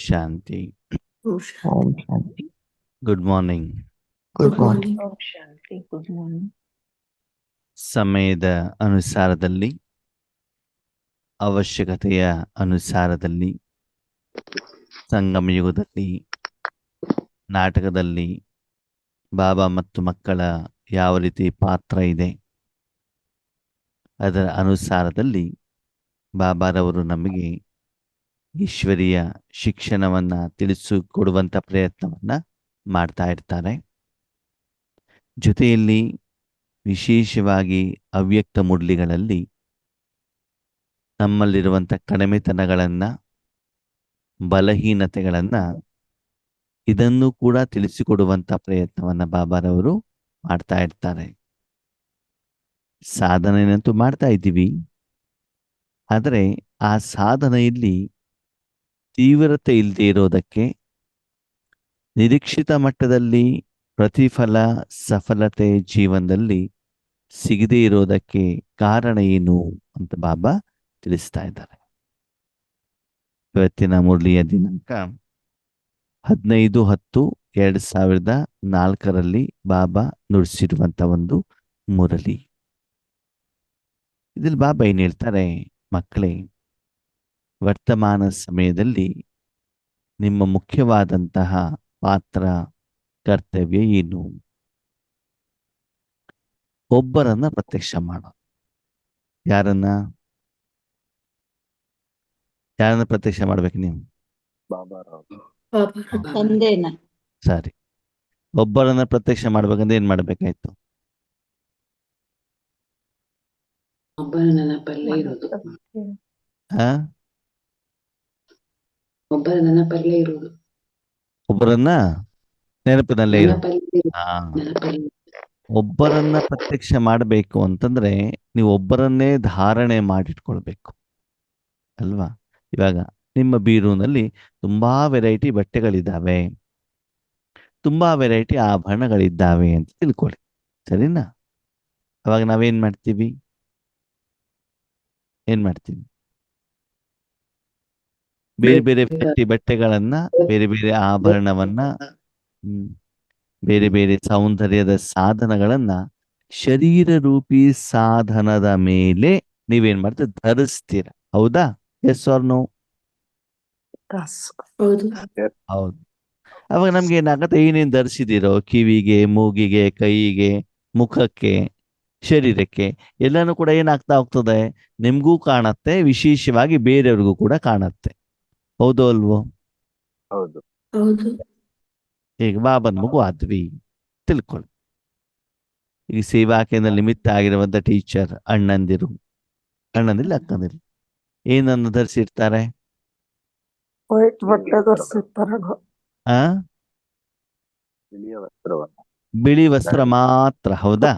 ಶಾಂತಿ. ಓಂ ಓಂ ಶಾಂತಿ. ಶಾಂತಿ. Good morning. Good good morning. Morning. ಓಂ ಶಾಂತಿ. Good morning. ಸಮಯದ ಅನುಸಾರದಲ್ಲಿ, ಅವಶ್ಯಕತೆಯ ಅನುಸಾರದಲ್ಲಿ, ಸಂಗಮ ಯುಗದಲ್ಲಿ, ನಾಟಕದಲ್ಲಿ ಬಾಬಾ ಮತ್ತು ಮಕ್ಕಳ ಯಾವ ರೀತಿ ಪಾತ್ರ ಇದೆ, ಅದರ ಅನುಸಾರದಲ್ಲಿ ಬಾಬಾರವರು ನಮಗೆ ಈಶ್ವರೀಯ ಶಿಕ್ಷಣವನ್ನು ತಿಳಿಸಿಕೊಡುವಂಥ ಪ್ರಯತ್ನವನ್ನು ಮಾಡ್ತಾ ಇರ್ತಾರೆ. ಜೊತೆಯಲ್ಲಿ ವಿಶೇಷವಾಗಿ ಅವ್ಯಕ್ತ ಮುರಳಿಗಳಲ್ಲಿ ನಮ್ಮಲ್ಲಿರುವಂಥ ಕಡಿಮೆತನಗಳನ್ನು, ಬಲಹೀನತೆಗಳನ್ನು ಇದನ್ನು ಕೂಡ ತಿಳಿಸಿಕೊಡುವಂಥ ಪ್ರಯತ್ನವನ್ನು ಬಾಬಾರವರು ಮಾಡ್ತಾ ಇರ್ತಾರೆ. ಸಾಧನೆಯಂತೂ ಮಾಡ್ತಾ ಇದ್ದೀವಿ, ಆದರೆ ಆ ಸಾಧನೆಯಲ್ಲಿ ತೀವ್ರತೆ ಇಲ್ಲದೆ ಇರೋದಕ್ಕೆ, ನಿರೀಕ್ಷಿತ ಮಟ್ಟದಲ್ಲಿ ಪ್ರತಿಫಲ ಸಫಲತೆ ಜೀವನದಲ್ಲಿ ಸಿಗದೇ ಇರೋದಕ್ಕೆ ಕಾರಣ ಏನು ಅಂತ ಬಾಬಾ ತಿಳಿಸ್ತಾ ಇದ್ದಾರೆ. ಇವತ್ತಿನ ಮುರಳಿಯ ದಿನಾಂಕ 15-10-2004 ಬಾಬಾ ನುಡಿಸಿರುವಂಥ ಒಂದು ಮುರಳಿ. ಇದ್ರಲ್ಲಿ ಬಾಬಾ ಏನು ಹೇಳ್ತಾರೆ, ಮಕ್ಕಳೇ, ವರ್ತಮಾನ ಸಮಯದಲ್ಲಿ ನಿಮ್ಮ ಮುಖ್ಯವಾದಂತಹ ಪಾತ್ರ ಕರ್ತವ್ಯ ಏನು? ಒಬ್ಬರನ್ನ ಪ್ರತ್ಯಕ್ಷ ಮಾಡೋದು. ಯಾರನ್ನ ಪ್ರತ್ಯಕ್ಷ ಮಾಡ್ಬೇಕು ನೀವು? ತಂದೆನ. ಸರಿ, ಒಬ್ಬರನ್ನ ಪ್ರತ್ಯಕ್ಷ ಮಾಡ್ಬೇಕಂದ್ರೆ ಏನ್ ಮಾಡ್ಬೇಕಾಯ್ತು? ಒಬ್ಬರ ನೆನಪಲ್ಲೇ ಇರೋದು. ಒಬ್ಬರ ನೆನಪಲ್ಲೇ ಇರೋದು. ಒಬ್ಬರನ್ನ ನೆನಪಿನಲ್ಲೇ ಇರೋದು. ನೆನಪಲ್ಲಿ ಒಬ್ಬರನ್ನ ಪ್ರತ್ಯಕ್ಷ ಮಾಡಬೇಕು ಅಂತಂದ್ರೆ ನೀವು ಒಬ್ಬರನ್ನೇ ಧಾರಣೆ ಮಾಡಿಟ್ಕೊಳ್ಬೇಕು ಅಲ್ವಾ? ಇವಾಗ ನಿಮ್ಮ ಬೀರೂನಲ್ಲಿ ತುಂಬಾ ವೆರೈಟಿ ಬಟ್ಟೆಗಳಿದ್ದಾವೆ, ತುಂಬಾ ವೆರೈಟಿ ಆಭರಣಗಳಿದ್ದಾವೆ ಅಂತ ತಿಳ್ಕೊಳ್ಳಿ, ಸರಿನಾ? ಅವಾಗ ನಾವೇನ್ ಮಾಡ್ತೀವಿ? ಬೇರೆ ಬೇರೆ ವೆರೈಟಿ ಬಟ್ಟೆಗಳನ್ನ, ಬೇರೆ ಬೇರೆ ಆಭರಣವನ್ನ, ಬೇರೆ ಬೇರೆ ಸೌಂದರ್ಯದ ಸಾಧನಗಳನ್ನ ಶರೀರ ರೂಪಿ ಸಾಧನದ ಮೇಲೆ ನೀವೇನ್ ಮಾಡ್ತೀರ? ಧರಿಸ್ತೀರ. ಹೌದಾ? Yes or no? ಹೌದು. ಹೌದು. ಅವಾಗ ನಮ್ಗೆ ಏನಾಗತ್ತೆ? ಏನೇನ್ ಧರಿಸಿದಿರೋ, ಕಿವಿಗೆ, ಮೂಗಿಗೆ, ಕೈಗೆ, ಮುಖಕ್ಕೆ, ಶರೀರಕ್ಕೆ ಎಲ್ಲಾನು ಕೂಡ ಏನಾಗ್ತಾ ಹೋಗ್ತದೆ? ನಿಮ್ಗೂ ಕಾಣತ್ತೆ, ವಿಶೇಷವಾಗಿ ಬೇರೆಯವ್ರಿಗೂ ಕೂಡ ಕಾಣತ್ತೆ. ಹೌದು ಅಲ್ವೋ? ಹೌದು. ಹೌದು. ಈಗ ಬಾಬನ್ ಮಗು ಆದ್ವಿ ತಿಳ್ಕೊಳ್ಳಿ. ಈಗ ಸೇವಾ ಕೇಂದ್ರ ನಿಮಿತ್ತ ಆಗಿರುವಂತ ಟೀಚರ್ ಅಣ್ಣಂದಿರು, ಅಕ್ಕಂದಿರು ಏನನ್ನು ಧರಿಸಿರ್ತಾರೆ? ವೈಟ್ ಬಟ್ಟೆ ಧರಿಸಿರ್ತಾರೆ. ಬಿಳಿ ವಸ್ತ್ರ ಮಾತ್ರ. ಹೌದಾ?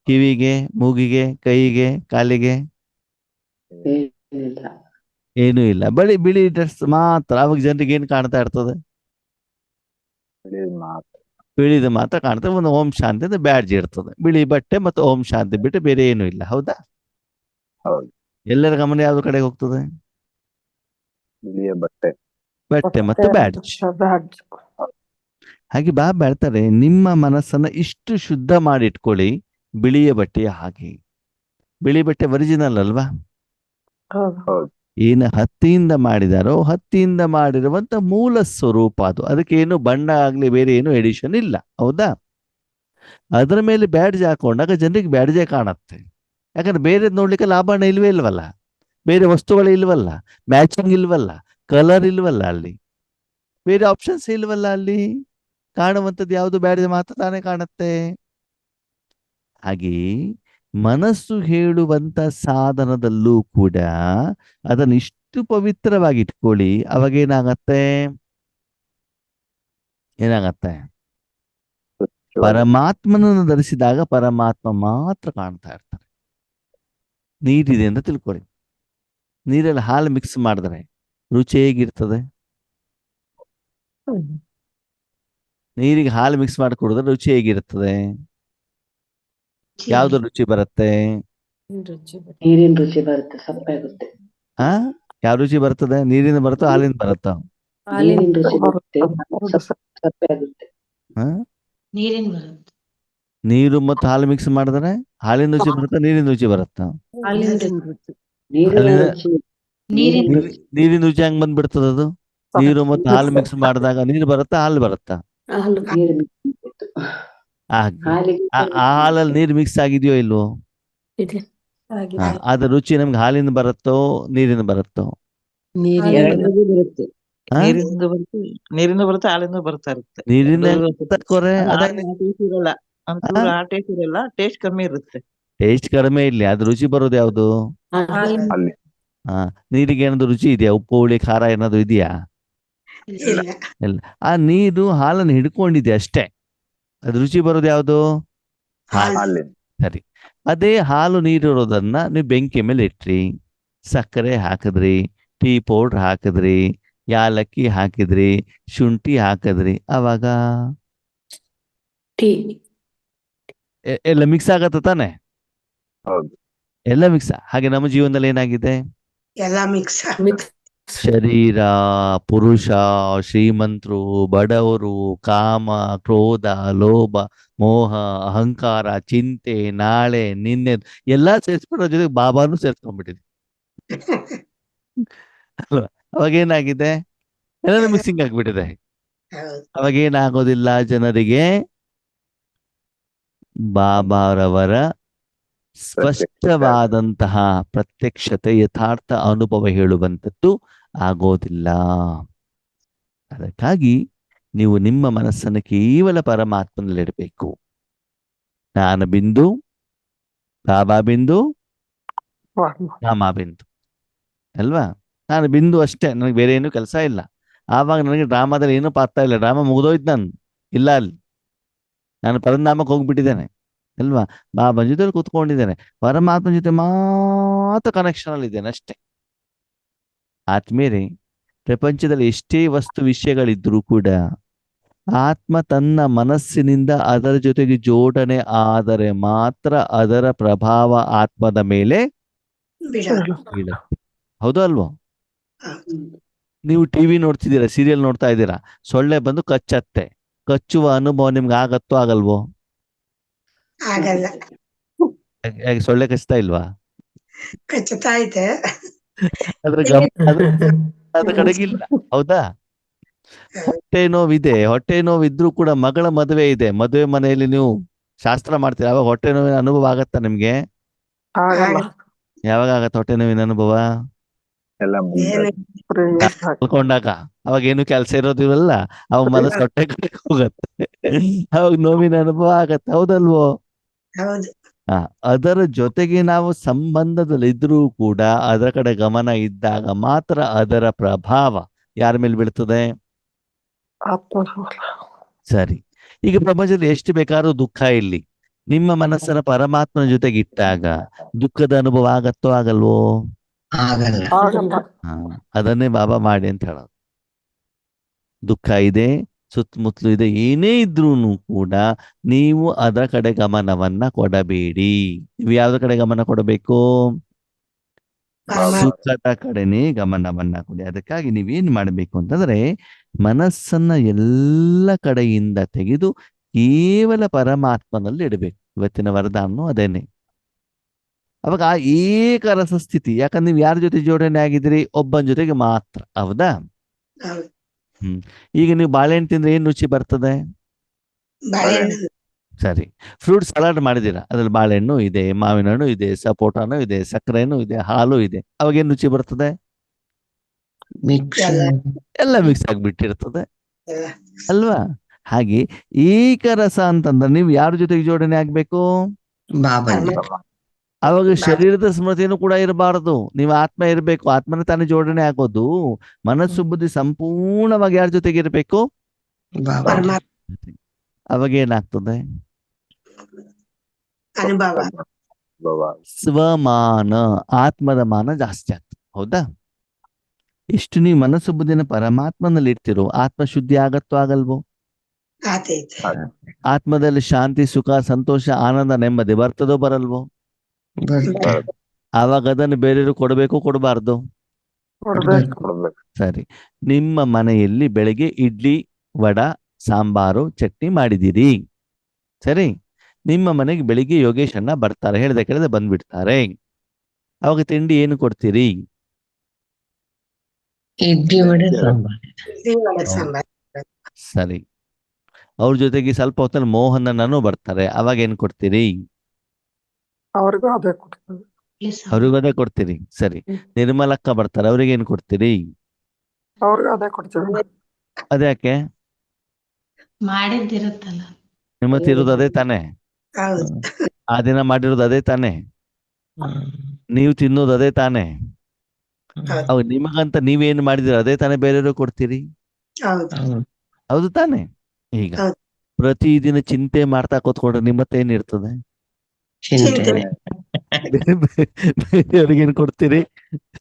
ಕಿವಿಗೆ, ಮೂಗಿಗೆ, ಕೈಗೆ, ಕಾಲಿಗೆ ಏನಿಲ್ಲ. ಏನೂ ಇಲ್ಲ, ಬಿಳಿ ಡ್ರೆಸ್ ಮಾತ್ರ. ಅವಾಗ ಜನರಿಗೆ ಏನ್ ಕಾಣ್ತಾ ಇರ್ತದೆ? ಬಿಳಿದು ಮಾತ್ರ ಕಾಣ್ತದೆ. ಒಂದು ಓಂ ಶಾಂತಿ ಅಂತ ಬ್ಯಾಡ್ಜ್ ಇರ್ತದೆ. ಬಿಳಿ ಬಟ್ಟೆ ಮತ್ತು ಓಂ ಶಾಂತಿ ಬಿಟ್ಟು ಬೇರೆ ಏನೂ ಇಲ್ಲ. ಹೌದಾ? ಎಲ್ಲರ ಗಮನ ಯಾವ್ದು ಕಡೆ ಹೋಗ್ತದೆ? ಬಟ್ಟೆ ಮತ್ತು ಬ್ಯಾಡ್ಜ್. ಹಾಗೆ ಬಾಬಾ ಹೇಳ್ತಾರೆ, ನಿಮ್ಮ ಮನಸ್ಸನ್ನ ಇಷ್ಟು ಶುದ್ಧ ಮಾಡಿಟ್ಕೊಳ್ಳಿ ಬಿಳಿಯ ಬಟ್ಟೆಯ ಹಾಗೆ. ಬಿಳಿ ಬಟ್ಟೆ ಒರಿಜಿನಲ್ ಅಲ್ವಾ? ಏನು ಹತ್ತಿಯಿಂದ ಮಾಡಿದಾರೋ ಹತ್ತಿಯಿಂದ ಮಾಡಿರುವಂತ ಮೂಲ ಸ್ವರೂಪ ಅದು. ಅದಕ್ಕೇನು ಬಣ್ಣ ಆಗ್ಲಿ ಬೇರೆ ಏನು ಎಡಿಷನ್ ಇಲ್ಲ. ಹೌದಾ? ಅದರ ಮೇಲೆ ಬ್ಯಾಡ್ಜ್ ಹಾಕೊಂಡಾಗ ಜನರಿಗೆ ಬ್ಯಾಡ್ಜೇ ಕಾಣತ್ತೆ. ಯಾಕಂದ್ರೆ ಬೇರೆ ನೋಡ್ಲಿಕ್ಕೆ ಆಭರಣ ಇಲ್ವಲ್ಲ, ಬೇರೆ ವಸ್ತುಗಳು ಇಲ್ವಲ್ಲ, ಮ್ಯಾಚಿಂಗ್ ಇಲ್ವಲ್ಲ, ಕಲರ್ ಇಲ್ವಲ್ಲ, ಅಲ್ಲಿ ಬೇರೆ ಆಪ್ಷನ್ಸ್ ಇಲ್ವಲ್ಲ. ಅಲ್ಲಿ ಕಾಣುವಂಥದ್ದು ಯಾವುದು? ಬ್ಯಾಡ್ಜ್ ಮಾತ್ರ ತಾನೇ ಕಾಣತ್ತೆ. ಹಾಗೆ ಮನಸ್ಸು ಹೇಳುವಂತ ಸಾಧನದಲ್ಲೂ ಕೂಡ ಅದನ್ನು ಇಷ್ಟು ಪವಿತ್ರವಾಗಿ ಇಟ್ಕೊಳ್ಳಿ. ಅವಾಗ ಏನಾಗತ್ತೆ? ಪರಮಾತ್ಮನನ್ನು ಧರಿಸಿದಾಗ ಪರಮಾತ್ಮ ಮಾತ್ರ ಕಾಣ್ತಾ ಇರ್ತಾರೆ. ನೀರಿದೆ ಅಂತ ತಿಳ್ಕೊಳ್ಳಿ, ನೀರಲ್ಲಿ ಹಾಲು ಮಿಕ್ಸ್ ಮಾಡಿದ್ರೆ ರುಚಿ ಹೇಗಿರ್ತದೆ? ನೀರಿಗೆ ಹಾಲು ಮಿಕ್ಸ್ ಮಾಡಿ ಕುಡಿದ್ರೆ ರುಚಿ ಹೇಗಿರ್ತದೆ? ಯಾವ್ದು ರುಚಿ ಬರುತ್ತೆ? ನೀರಿನ ರುಚಿ ಬರುತ್ತೆ, ಸಪ್ಪಾಗುತ್ತೆ. ಯಾವ ರುಚಿ ಬರ್ತದೆ? ನೀರಿಂದ ಬರುತ್ತೋ ಹಾಲಿಂದ ಬರುತ್ತೋ? ನೀರಿನ ರುಚಿ ಬರುತ್ತೆ, ಹೌದು ಸರ್. ಸಪ್ಪೆ ಆಗುತ್ತೆ. ಹ? ನೀರಿನ ಬರುತ್ತೆ. ನೀರು ಮತ್ತು ಹಾಲು ಮಿಕ್ಸ್ ಮಾಡಿದ್ರೆ ಹಾಲಿನ ರುಚಿ ಬರುತ್ತಾ, ನೀರಿನ ರುಚಿ ಬರುತ್ತಾ? ಹಾಲಿನ ರುಚಿ. ನೀರಿನ ಹಾಲಿನ ರುಚಿ ನೀರಿನ ನೀರಿ- ನೀರಿನ ರುಚಿ ಹೆಂಗ್ ಬಂದ್ಬಿಡ್ತದ ಅದು? ನೀರು ಮತ್ತು ಹಾಲು ಮಿಕ್ಸ್ ಮಾಡಿದಾಗ ನೀರು ಬರುತ್ತಾ, ಹಾಲು ಬರುತ್ತಾ? ನೀರು mix ಮಾಡ್ಬೇಕು. ಹಾಗೆ ಹಾಲಿಗೆ ಆ ಹಾಲಲ್ಲಿ ನೀರು ಮಿಕ್ಸ್ ಆಗಿದೆಯೋ ಇಲ್ವೋ? ಇದೆ. ಹಾ, ಅದ್ರ ರುಚಿ ನಮ್ಗೆ ಹಾಲಿಂದ ಬರುತ್ತೋ ನೀರಿಂದ ಬರುತ್ತೋ? ಎರಡರದ್ದು ಬರುತ್ತೆ. ಹಾ? ನೀರಿಂದ ಬರುತ್ತೆ, ಹಾಲಿಂದ ಬರ್ತಾ ಇರುತ್ತೆ. ನೀರಿಂದ ಅದು ಹೆಂಗ್ ತಕ್ಕೋರೆ? ಅದ ಟೇಸ್ಟ್ ಇರಲ್ಲ, ಒಂಚೂರು ಆ ಟೇಸ್ಟ್ ಇರಲ್ಲ, ಟೇಸ್ಟ್ ಕಮ್ಮಿ ಇರುತ್ತೆ. ಟೇಸ್ಟ್ ಕಡಿಮೆ ಇರ್ಲಿ, ಅದು ರುಚಿ ಬರೋದು ಯಾವುದು? ಹಾಲಿನ ಹಾ, ನೀರಿಗೆ ಏನಾದ್ರು ರುಚಿ ಇದೆಯಾ? ಉಪ್ಪು ಹುಳಿ ಖಾರ ಏನಾದ್ರು ಇದೆಯಾ? ಇಲ್ಲ. ಆ ನೀರು ಹಾಲನ್ನು ಹಿಡ್ಕೊಂಡಿದೆ ಅಷ್ಟೇ, ಅದು ರುಚಿ ಬರೋದು ಯಾವುದು? ಹಾಲು. ಸರಿ. ಅದೇ ಹಾಲು ನೀರು ಇರೋದನ್ನ ನೀವು ಬೆಂಕಿ ಮೇಲೆ ಇಟ್ರಿ, ಸಕ್ಕರೆ ಹಾಕಿದ್ರಿ, ಟೀ ಪೌಡರ್ ಹಾಕಿದ್ರಿ, ಯಾಲಕ್ಕಿ ಹಾಕಿದ್ರಿ, ಶುಂಠಿ ಹಾಕಿದ್ರಿ, ಅವಾಗ ಟೀ. ಎಲ್ಲ ಮಿಕ್ಸ್ ಆಗತ್ತ ತಾನೆ? ಎಲ್ಲ ಮಿಕ್ಸ್. ಹಾಗೆ ನಮ್ಮ ಜೀವನದಲ್ಲಿ ಏನಾಗಿದೆ? ಎಲ್ಲ ಮಿಕ್ಸ್ ಶರೀರ, ಪುರುಷ, ಶ್ರೀಮಂತರು, ಬಡವರು, ಕಾಮ, ಕ್ರೋಧ, ಲೋಭ, ಮೋಹ, ಅಹಂಕಾರ, ಚಿಂತೆ, ನಾಳೆ, ನಿನ್ನೆ ಎಲ್ಲ ಸೇರಿಸ್ಬಿಡೋ ಜೊತೆಗೆ ಬಾಬಾನು ಸೇರ್ಸ್ಕೊಂಡ್ಬಿಟ್ಟಿದೆ ಅಲ್ವಾ? ಅವಾಗ ಏನಾಗಿದೆ? ಎಲ್ಲ ಮಿಕ್ಸಿಂಗ್ ಆಗ್ಬಿಟ್ಟಿದೆ. ಅವಾಗ ಏನಾಗೋದಿಲ್ಲ ಜನರಿಗೆ? ಬಾಬಾರವರ ಸ್ಪಷ್ಟವಾದಂತಹ ಪ್ರತ್ಯಕ್ಷತೆ, ಯಥಾರ್ಥ ಅನುಭವ ಹೇಳುವಂಥದ್ದು ಆಗೋದಿಲ್ಲ. ಅದಕ್ಕಾಗಿ ನೀವು ನಿಮ್ಮ ಮನಸ್ಸನ್ನು ಕೇವಲ ಪರಮಾತ್ಮನಲ್ಲಿಡಬೇಕು. ನಾನು ಬಿಂದು, ಬಾಬಾ ಬಿಂದು, ಮಾಮ ಬಿಂದು ಅಲ್ವಾ? ನಾನು ಬಿಂದು ಅಷ್ಟೇ, ನನಗೆ ಬೇರೆ ಏನು ಕೆಲಸ ಇಲ್ಲ. ಆವಾಗ ನನಗೆ ಡ್ರಾಮಾದಲ್ಲಿ ಏನೂ ಪಾತ್ರ ಇಲ್ಲ, ಡ್ರಾಮಾ ಮುಗಿದೋಯ್ತು. ನಾನು ಇಲ್ಲ ಅಲ್ಲಿ, ನಾನು ಪರನಾಮಕ್ಕೆ ಹೋಗ್ಬಿಟ್ಟಿದ್ದೇನೆ ಅಲ್ವಾ? ಬಾಬನ ಜೊತೆ ಕೂತ್ಕೊಂಡಿದ್ದೇನೆ, ಪರಮಾತ್ಮನ ಜೊತೆ ಮಾತ್ರ ಕನೆಕ್ಷನ್ ಅಲ್ಲಿ ಇದ್ದೇನೆ ಅಷ್ಟೇ. ಆದ್ಮೇಲೆ ಪ್ರಪಂಚದಲ್ಲಿ ಎಷ್ಟೇ ವಸ್ತು ವಿಷಯಗಳಿದ್ರೂ ಕೂಡ ಆತ್ಮ ತನ್ನ ಮನಸ್ಸಿನಿಂದ ಅದರ ಜೊತೆಗೆ ಜೋಡಣೆ ಆದರೆ ಮಾತ್ರ ಅದರ ಪ್ರಭಾವ ಆತ್ಮದ ಮೇಲೆ ಬೀಳುತ್ತೆ. ಹೌದು ಅಲ್ವೋ? ನೀವು ಟಿವಿ ನೋಡ್ತಿದ್ದೀರಾ, ಸೀರಿಯಲ್ ನೋಡ್ತಾ ಇದ್ದೀರಾ, ಸೊಳ್ಳೆ ಬಂದು ಕಚ್ಚತ್ತೆ, ಕಚ್ಚುವ ಅನುಭವ ನಿಮ್ಗೆ ಆಗತ್ತೋ ಆಗಲ್ವೋ? ಆಗಲ್ಲ, ಯಾಕೆ ಸೊಳ್ಳೆ ಕಚ್ತಾ ಇಲ್ವಾ? ಕಚ್ಚುತ್ತಾ ಐತೆ. ಅದ್ರ ಅದ್ರ ಕಡೆಗಿಲ್ಲ. ಹೌದಾ? ಹೊಟ್ಟೆ ನೋವಿದೆ, ಹೊಟ್ಟೆ ನೋವಿದ್ರೂ ಕೂಡ ಮಗಳ ಮದುವೆ ಇದೆ, ಮದುವೆ ಮನೆಯಲ್ಲಿ ನೀವು ಶಾಸ್ತ್ರ ಮಾಡ್ತೀರಾ, ಅವಾಗ ಹೊಟ್ಟೆ ನೋವಿನ ಅನುಭವ ಆಗತ್ತಾ ನಿಮ್ಗೆ? ಆಗಲ್ಲ. ಯಾವಾಗ ಆಗತ್ತ ಹೊಟ್ಟೆ ನೋವಿನ ಅನುಭವ? ಮಲ್ಕೊಂಡಾಗ. ಅವಾಗ ಏನು ಕೆಲಸ ಇರೋದಿಲ್ಲ, ಅವಾಗ ಮನಸ್ಸು ಹೊಟ್ಟೆ ಕಡೆ ಹೋಗತ್ತೆ, ಅವಾಗ ನೋವಿನ ಅನುಭವ ಆಗತ್ತೆ. ಹೌದಲ್ವೋ? ಹೌದು. ಅದರ ಜೊತೆಗೆ ನಾವು ಸಂಬಂಧದಲ್ಲಿದ್ರೂ ಕೂಡ ಅದರ ಕಡೆ ಗಮನ ಇದ್ದಾಗ ಮಾತ್ರ ಅದರ ಪ್ರಭಾವ ಯಾರ ಮೇಲೆ ಬೀಳ್ತದೆ? ಸರಿ. ಈಗ ಪ್ರಪಂಚದಲ್ಲಿ ಎಷ್ಟು ಬೇಕಾದ್ರೂ ದುಃಖ ಇಲ್ಲಿ, ನಿಮ್ಮ ಮನಸ್ಸನ್ನ ಪರಮಾತ್ಮನ ಜೊತೆಗೆ ಇಟ್ಟಾಗ ದುಃಖದ ಅನುಭವ ಆಗತ್ತೋ ಆಗಲ್ವೋ? ಆಗಲ್ಲ. ಅದನ್ನೇ ಬಾಬಾ ಮಾಡಿ ಅಂತ ಹೇಳೋದು. ದುಃಖ ಇದೆ, ಸುತ್ತಮುತ್ತಲು ಇದೆ, ಏನೇ ಇದ್ರೂ ಕೂಡ ನೀವು ಅದರ ಕಡೆ ಗಮನವನ್ನ ಕೊಡಬೇಡಿ. ನೀವು ಯಾವ್ದ್ರ ಕಡೆ ಗಮನ ಕೊಡಬೇಕು? ಸುಖದ ಕಡೆನೇ ಗಮನವನ್ನ ಕೊಡಿ. ಅದಕ್ಕಾಗಿ ನೀವೇನ್ ಮಾಡಬೇಕು ಅಂತಂದ್ರೆ, ಮನಸ್ಸನ್ನ ಎಲ್ಲ ಕಡೆಯಿಂದ ತೆಗೆದು ಕೇವಲ ಪರಮಾತ್ಮನಲ್ಲಿ ಇಡಬೇಕು. ಇವತ್ತಿನ ವರದಾನ ಅದೇನೆ. ಅವಾಗ ಆ ಏಕರಸ ಸ್ಥಿತಿ. ಯಾಕಂದ್ರೆ ನೀವು ಯಾರ ಜೊತೆ ಜೋಡಣೆ ಆಗಿದ್ದೀರಿ? ಒಬ್ಬನ ಜೊತೆಗೆ ಮಾತ್ರ. ಹೌದಾ? ಹೌದು. ಈಗ ನೀವು ಬಾಳೆಹಣ್ಣು ತಿಂದ್ರೆ ಏನ್ ರುಚಿ ಬರ್ತದೆ? ಬಾಳೆಹಣ್ಣು. ಸರಿ. ಫ್ರೂಟ್ ಸಲಾಡ್ ಮಾಡಿದ್ದೀರಾ, ಅದ್ರಲ್ಲಿ ಬಾಳೆಹಣ್ಣು ಇದೆ, ಮಾವಿನ ಹಣ್ಣು ಇದೆ, ಸಪೋಟನೂ ಇದೆ, ಸಕ್ಕರೆನೂ ಇದೆ, ಹಾಲು ಇದೆ, ಅವಾಗ ಏನ್ ರುಚಿ ಬರ್ತದೆ? ಎಲ್ಲ ಮಿಕ್ಸ್ ಆಗಿಬಿಟ್ಟಿರ್ತದೆ ಅಲ್ವಾ? ಹಾಗೆ ಏಕರಸ ಅಂತಂದ್ರೆ ನೀವು ಯಾರ ಜೊತೆಗೆ ಜೋಡಣೆ ಆಗ್ಬೇಕು? ಅವಾಗ ಶರೀರದ ಸ್ಮೃತಿನೂ ಕೂಡ ಇರಬಾರದು, ನೀವು ಆತ್ಮ ಇರಬೇಕು. ಆತ್ಮನ ತಾನೇ ಜೋಡಣೆ ಆಗೋದು. ಮನಸ್ಸು ಬುದ್ಧಿ ಸಂಪೂರ್ಣವಾಗಿ ಯಾರ ಜೊತೆಗೆ ಇರಬೇಕು? ಅವಾಗ ಏನಾಗ್ತದೆ? ಅನುಭವ. ಸ್ವಮಾನ, ಆತ್ಮದ ಮಾನ ಜಾಸ್ತಿ ಆಗ್ತದೆ. ಹೌದಾ? ಎಷ್ಟು ನೀವು ಮನಸ್ಸು ಬುದ್ಧಿನ ಪರಮಾತ್ಮನಲ್ಲಿ ಇರ್ತಿರೋ ಆತ್ಮ ಶುದ್ಧಿ ಆಗತ್ತೋ ಆಗಲ್ವೋ? ಆತೈತೆ. ಆತ್ಮದಲ್ಲಿ ಶಾಂತಿ, ಸುಖ, ಸಂತೋಷ, ಆನಂದ, ನೆಮ್ಮದಿ ಬರ್ತದೋ ಬರಲ್ವೋ? ಆವಾಗ ಅದನ್ನು ಬೇರೆಯವರು ಕೊಡಬೇಕು ಕೊಡಬಾರ್ದು? ಕೊಡ್ಬೇಕು. ಸರಿ. ನಿಮ್ಮ ಮನೆಯಲ್ಲಿ ಬೆಳಗ್ಗೆ ಇಡ್ಲಿ, ವಡ, ಸಾಂಬಾರು, ಚಟ್ನಿ ಮಾಡಿದಿರಿ. ಸರಿ. ನಿಮ್ಮ ಮನೆಗೆ ಬೆಳಿಗ್ಗೆ ಯೋಗೇಶ್ ಅಣ್ಣ ಬರ್ತಾರೆ, ಹೇಳ್ದೆ ಕೇಳದೆ ಬಂದ್ಬಿಡ್ತಾರೆ. ಅವಾಗ ತಿಂಡಿ ಏನು ಕೊಡ್ತೀರಿ? ಇಡ್ಲಿ ವಡೆ ಸಾಂಬಾರ್. ಇಡ್ಲಿ ವಡೆ ಹೌದು. ಸಾಂಬಾರ್. ಸರಿ. ಅವ್ರ ಜೊತೆಗೆ ಸ್ವಲ್ಪ ಹೊತ್ತಲ್ಲಿ ಮೋಹನ್ ಅಣ್ಣನೂ ಬರ್ತಾರೆ, ಅವಾಗ ಏನ್ ಕೊಡ್ತೀರಿ? ಅವ್ರಿಗೂ ಅದೇ ಕೊಡ್ತೇವೆ. ಇಡ್ಲಿ ಸಾಂಬಾರ್. ಅವ್ರಿಗೂ ಅದೇ ಕೊಡ್ತೀರಿ. ಸರಿ. ನಿರ್ಮಲಕ್ಕ ಬರ್ತಾರೆ, ಅವ್ರಿಗೆ ಏನ್ ಕೊಡ್ತೀರಿ? ಅವ್ರಿಗೂ ಅದೇ ಕೊಡ್ತೇವೆ. ಅದ್ಯಾಕೆ? ಮಾಡಿದ್ದಿರುತ್ತಲ್ಲ. ನಿಮ್ಮ ತಿರೋದು ಅದೇ ತಾನೆ? ಹೌದು. ಆ ದಿನ ಮಾಡಿರೋದು ಅದೇ ತಾನೆ? ನೀವು ತಿನ್ನೋದು ಅದೇ ತಾನೆ? ಅವಾಗ ನಿಮಗಂತ ನೀವೇನು ಮಾಡಿದಿರ ಅದೇ ತಾನೇ ಬೇರೆಯವ್ರಿಗೆ ಕೊಡ್ತೀರಿ? ಹೌದು. ಹೌದು ತಾನೆ? ಈಗ ಹೌದು. ಪ್ರತಿದಿನ ಚಿಂತೆ ಮಾಡ್ತಾ ಕೂತ್ಕೊಂಡ್ರೆ ನಿಮ್ಮತ್ತೇನಿರ್ತದೆ? ಚಿಂತೆ. ಬೇರೆಯವ್ರಿಗೆ ಏನ್ ಕೊಡ್ತೀರಿ?